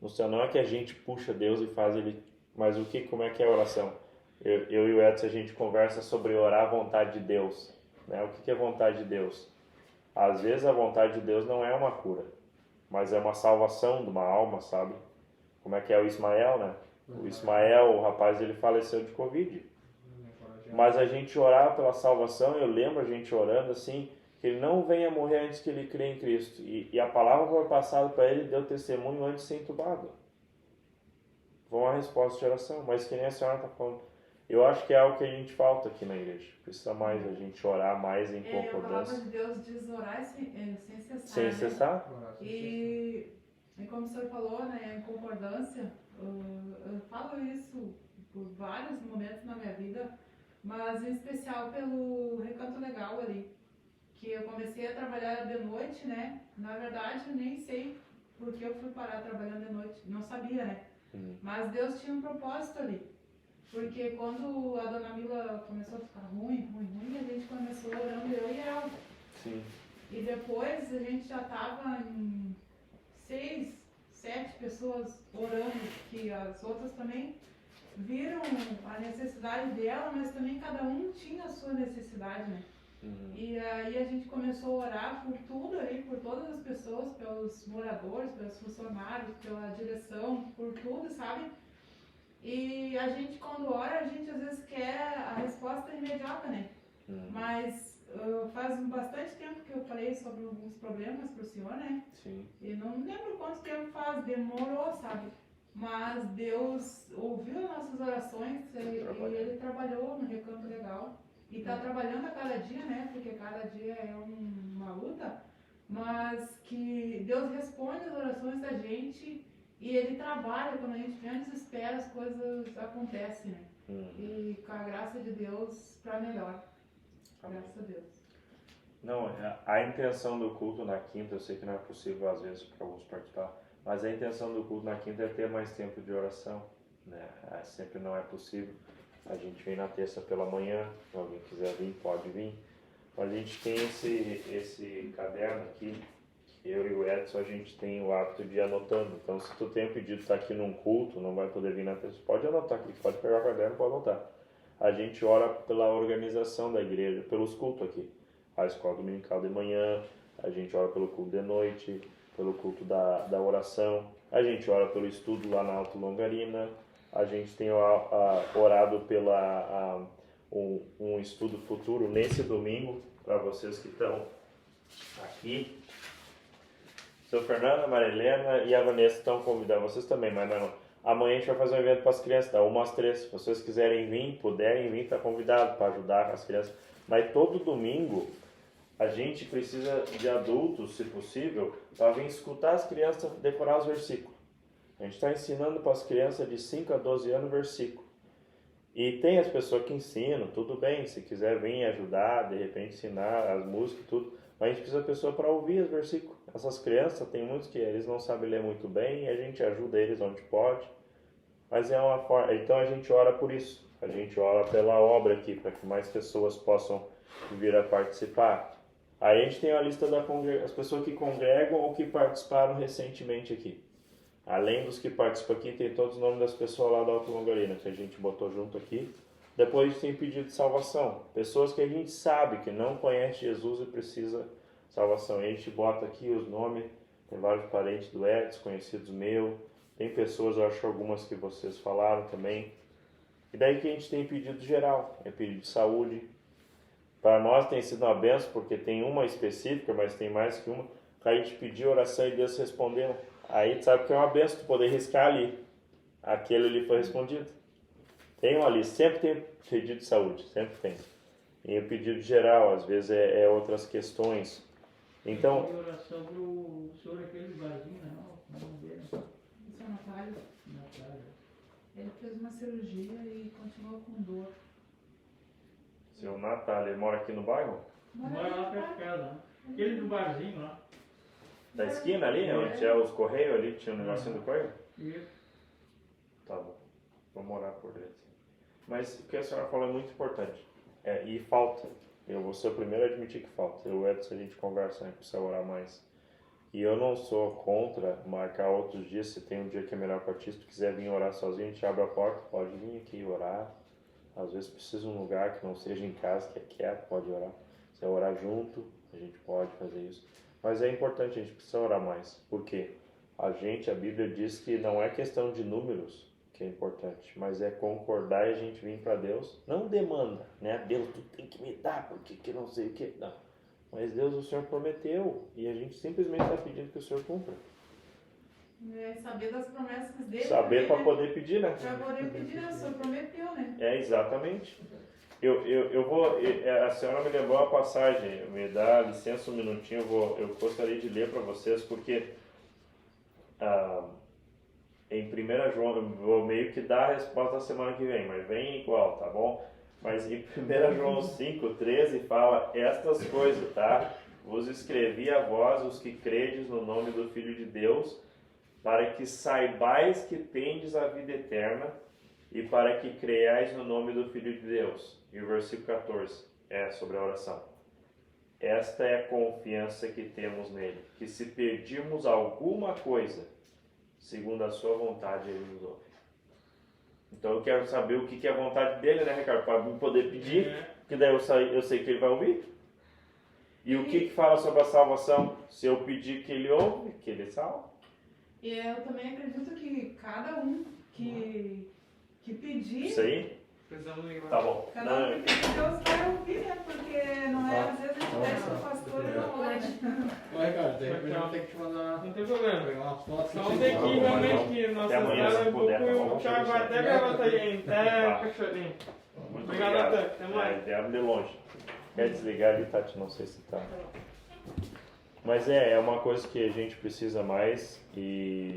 no céu. Não é que a gente puxa Deus e faz ele, mas como é que é a oração? Eu e o Edson, a gente conversa sobre orar a vontade de Deus, né? O que é vontade de Deus? Às vezes a vontade de Deus não é uma cura, mas é uma salvação de uma alma, sabe? Como é que é o Ismael, né? O Ismael, o rapaz, ele faleceu de Covid. Mas a gente orar pela salvação, eu lembro a gente orando assim, que ele não venha morrer antes que ele crê em Cristo. E a palavra foi passada para ele, deu testemunho antes de ser entubado. Foi uma resposta de oração, mas que nem a senhora está falando. Eu acho que é algo que a gente falta aqui na igreja. Precisa mais a gente orar mais em concordância. A palavra de Deus diz orar sem cessar. Sem cessar? E como o senhor falou, né, em concordância, eu falo isso por vários momentos na minha vida, mas em especial pelo Recanto Legal ali, que eu comecei a trabalhar de noite, né? Na verdade, nem sei porque eu fui parar trabalhando de noite, não sabia, né? Mas Deus tinha um propósito ali, porque quando a dona Mila começou a ficar ruim, a gente começou orando, eu e ela. Sim. E depois a gente já estava em 6, 7 pessoas orando, que as outras também viram a necessidade dela, mas também cada um tinha a sua necessidade, né? E aí a gente começou a orar por tudo aí, por todas as pessoas, pelos moradores, pelos funcionários, pela direção, por tudo, sabe? E a gente, quando ora, a gente às vezes quer a resposta imediata, né? Mas faz bastante tempo que eu falei sobre alguns problemas pro senhor, né? Sim. E não lembro quanto tempo faz, demorou, sabe? Mas Deus ouviu nossas orações e Ele trabalhou no Recanto Legal. E está trabalhando a cada dia, né? Porque cada dia é uma luta. Mas que Deus responde as orações da gente e Ele trabalha. Quando a gente menos espera, as coisas acontecem, né? E com a graça de Deus, para melhor. Graças a Deus. Não, a intenção do culto na quinta, eu sei que não é possível às vezes para alguns participar, mas a intenção do culto na quinta é ter mais tempo de oração, né? Sempre não é possível. A gente vem na terça pela manhã, se alguém quiser vir, pode vir. Mas a gente tem esse caderno aqui, que eu e o Edson, a gente tem o hábito de ir anotando. Então, se tu tem um pedido de estar aqui num culto, não vai poder vir na terça, pode anotar aqui, pode pegar o caderno, pode anotar. A gente ora pela organização da igreja, pelos cultos aqui. A escola dominical de manhã, a gente ora pelo culto de noite, pelo culto da oração, a gente ora pelo estudo lá na Alto Longarina, a gente tem orado pela um estudo futuro nesse domingo, para vocês que estão aqui. Seu Fernando, a Marilena e a Vanessa estão convidados, vocês também, mas não. Amanhã a gente vai fazer um evento para as crianças, da 1 às 3. Se vocês quiserem vir, puderem vir, está convidado para ajudar as crianças. Mas todo domingo a gente precisa de adultos, se possível, para vir escutar as crianças decorar os versículos. A gente está ensinando para as crianças de 5 a 12 anos versículo. E tem as pessoas que ensinam, tudo bem, se quiser vir ajudar, de repente ensinar as músicas e tudo. Mas a gente precisa de pessoa para ouvir os versículos. Essas crianças, tem muitos que eles não sabem ler muito bem e a gente ajuda eles onde pode. Mas é uma forma, então a gente ora por isso. A gente ora pela obra aqui, para que mais pessoas possam vir a participar. Aí a gente tem a lista das pessoas que congregam ou que participaram recentemente aqui. Além dos que participam aqui, tem todos os nomes das pessoas lá da Alto Longarina, que a gente botou junto aqui. Depois a gente tem pedido de salvação. Pessoas que a gente sabe que não conhecem Jesus e precisa de salvação. E a gente bota aqui os nomes, tem vários parentes do Edson, conhecidos meus. Tem pessoas, eu acho algumas que vocês falaram também. E daí que a gente tem pedido geral, é pedido de saúde. Para nós tem sido uma benção, porque tem uma específica, mas tem mais que uma. Que a gente pediu oração e Deus respondeu. Aí tu sabe que é uma benção tu poder riscar ali. Aquele ali foi respondido. Tem um ali, sempre tem pedido de saúde, sempre tem. E o pedido geral, às vezes é outras questões. Então... Tem oração pro senhor aquele barzinho, não? Vamos ver. Seu Natália. Ele fez uma cirurgia e continua com dor. Seu Natália, ele mora aqui no bairro? Mora lá perto de casa, né? Aquele do barzinho lá. Da esquina ali, onde tinha os correios ali, tinha um negocinho do correio? Isso. Tá bom, vou morar por dentro. Mas o que a senhora falou é muito importante. E falta. Eu vou ser o primeiro a admitir que falta. Eu e o Edson, a gente conversa, a gente precisa orar mais. E eu não sou contra marcar outros dias. Se tem um dia que é melhor para ti, se tu quiser vir orar sozinho, a gente abre a porta, pode vir aqui orar. Às vezes precisa de um lugar que não seja em casa, que é quieto, pode orar. Se é orar junto, a gente pode fazer isso. Mas é importante, a gente precisa orar mais. Por quê? A Bíblia diz que não é questão de números que é importante, mas é concordar e a gente vir para Deus. Não demanda, né? Deus, tu tem que me dar, porque que não sei o que. Não. Mas Deus, o Senhor prometeu e a gente simplesmente está pedindo que o Senhor cumpra. Saber das promessas dele. Saber para poder pedir, né? Para poder pedir, né? O Senhor prometeu, né? Exatamente. Eu vou, a senhora me lembrou uma passagem, me dá licença um minutinho, eu gostaria de ler para vocês, porque em 1 João, eu vou meio que dar a resposta da semana que vem, mas vem igual, tá bom? Mas em 1 João 5,13 fala estas coisas, tá? Vos escrevi a vós, os que credes no nome do Filho de Deus, para que saibais que tendes a vida eterna e para que creiais no nome do Filho de Deus. E o versículo 14 é sobre a oração. Esta é a confiança que temos nele, que se pedirmos alguma coisa, segundo a sua vontade, ele nos ouve. Então eu quero saber o que é a vontade dele, né, Ricardo? Para poder pedir, porque daí eu sei que ele vai ouvir. E o que fala sobre a salvação? Se eu pedir que ele ouve, que ele salva. E eu também acredito que cada um que pedir, Isso aí? Precisamos ligar. Tá bom. cada um que pedir, Deus vai ouvir, né? Porque não é, às vezes a gente pede pro pastor e não olha. Ô, Ricardo, de repente eu tenho que te mandar Não tem problema. pegar umas fotos. Só tem que realmente que nossa amanhã, sala se é um pouco puder, tá e bom? o Thiago vai até gravar aí, hein? Até cachorrinho. Muito Obrigado, obrigado. Natan. Até mais. É de longe. Quer desligar ali, Tati? Não sei se tá. Mas é uma coisa que a gente precisa mais e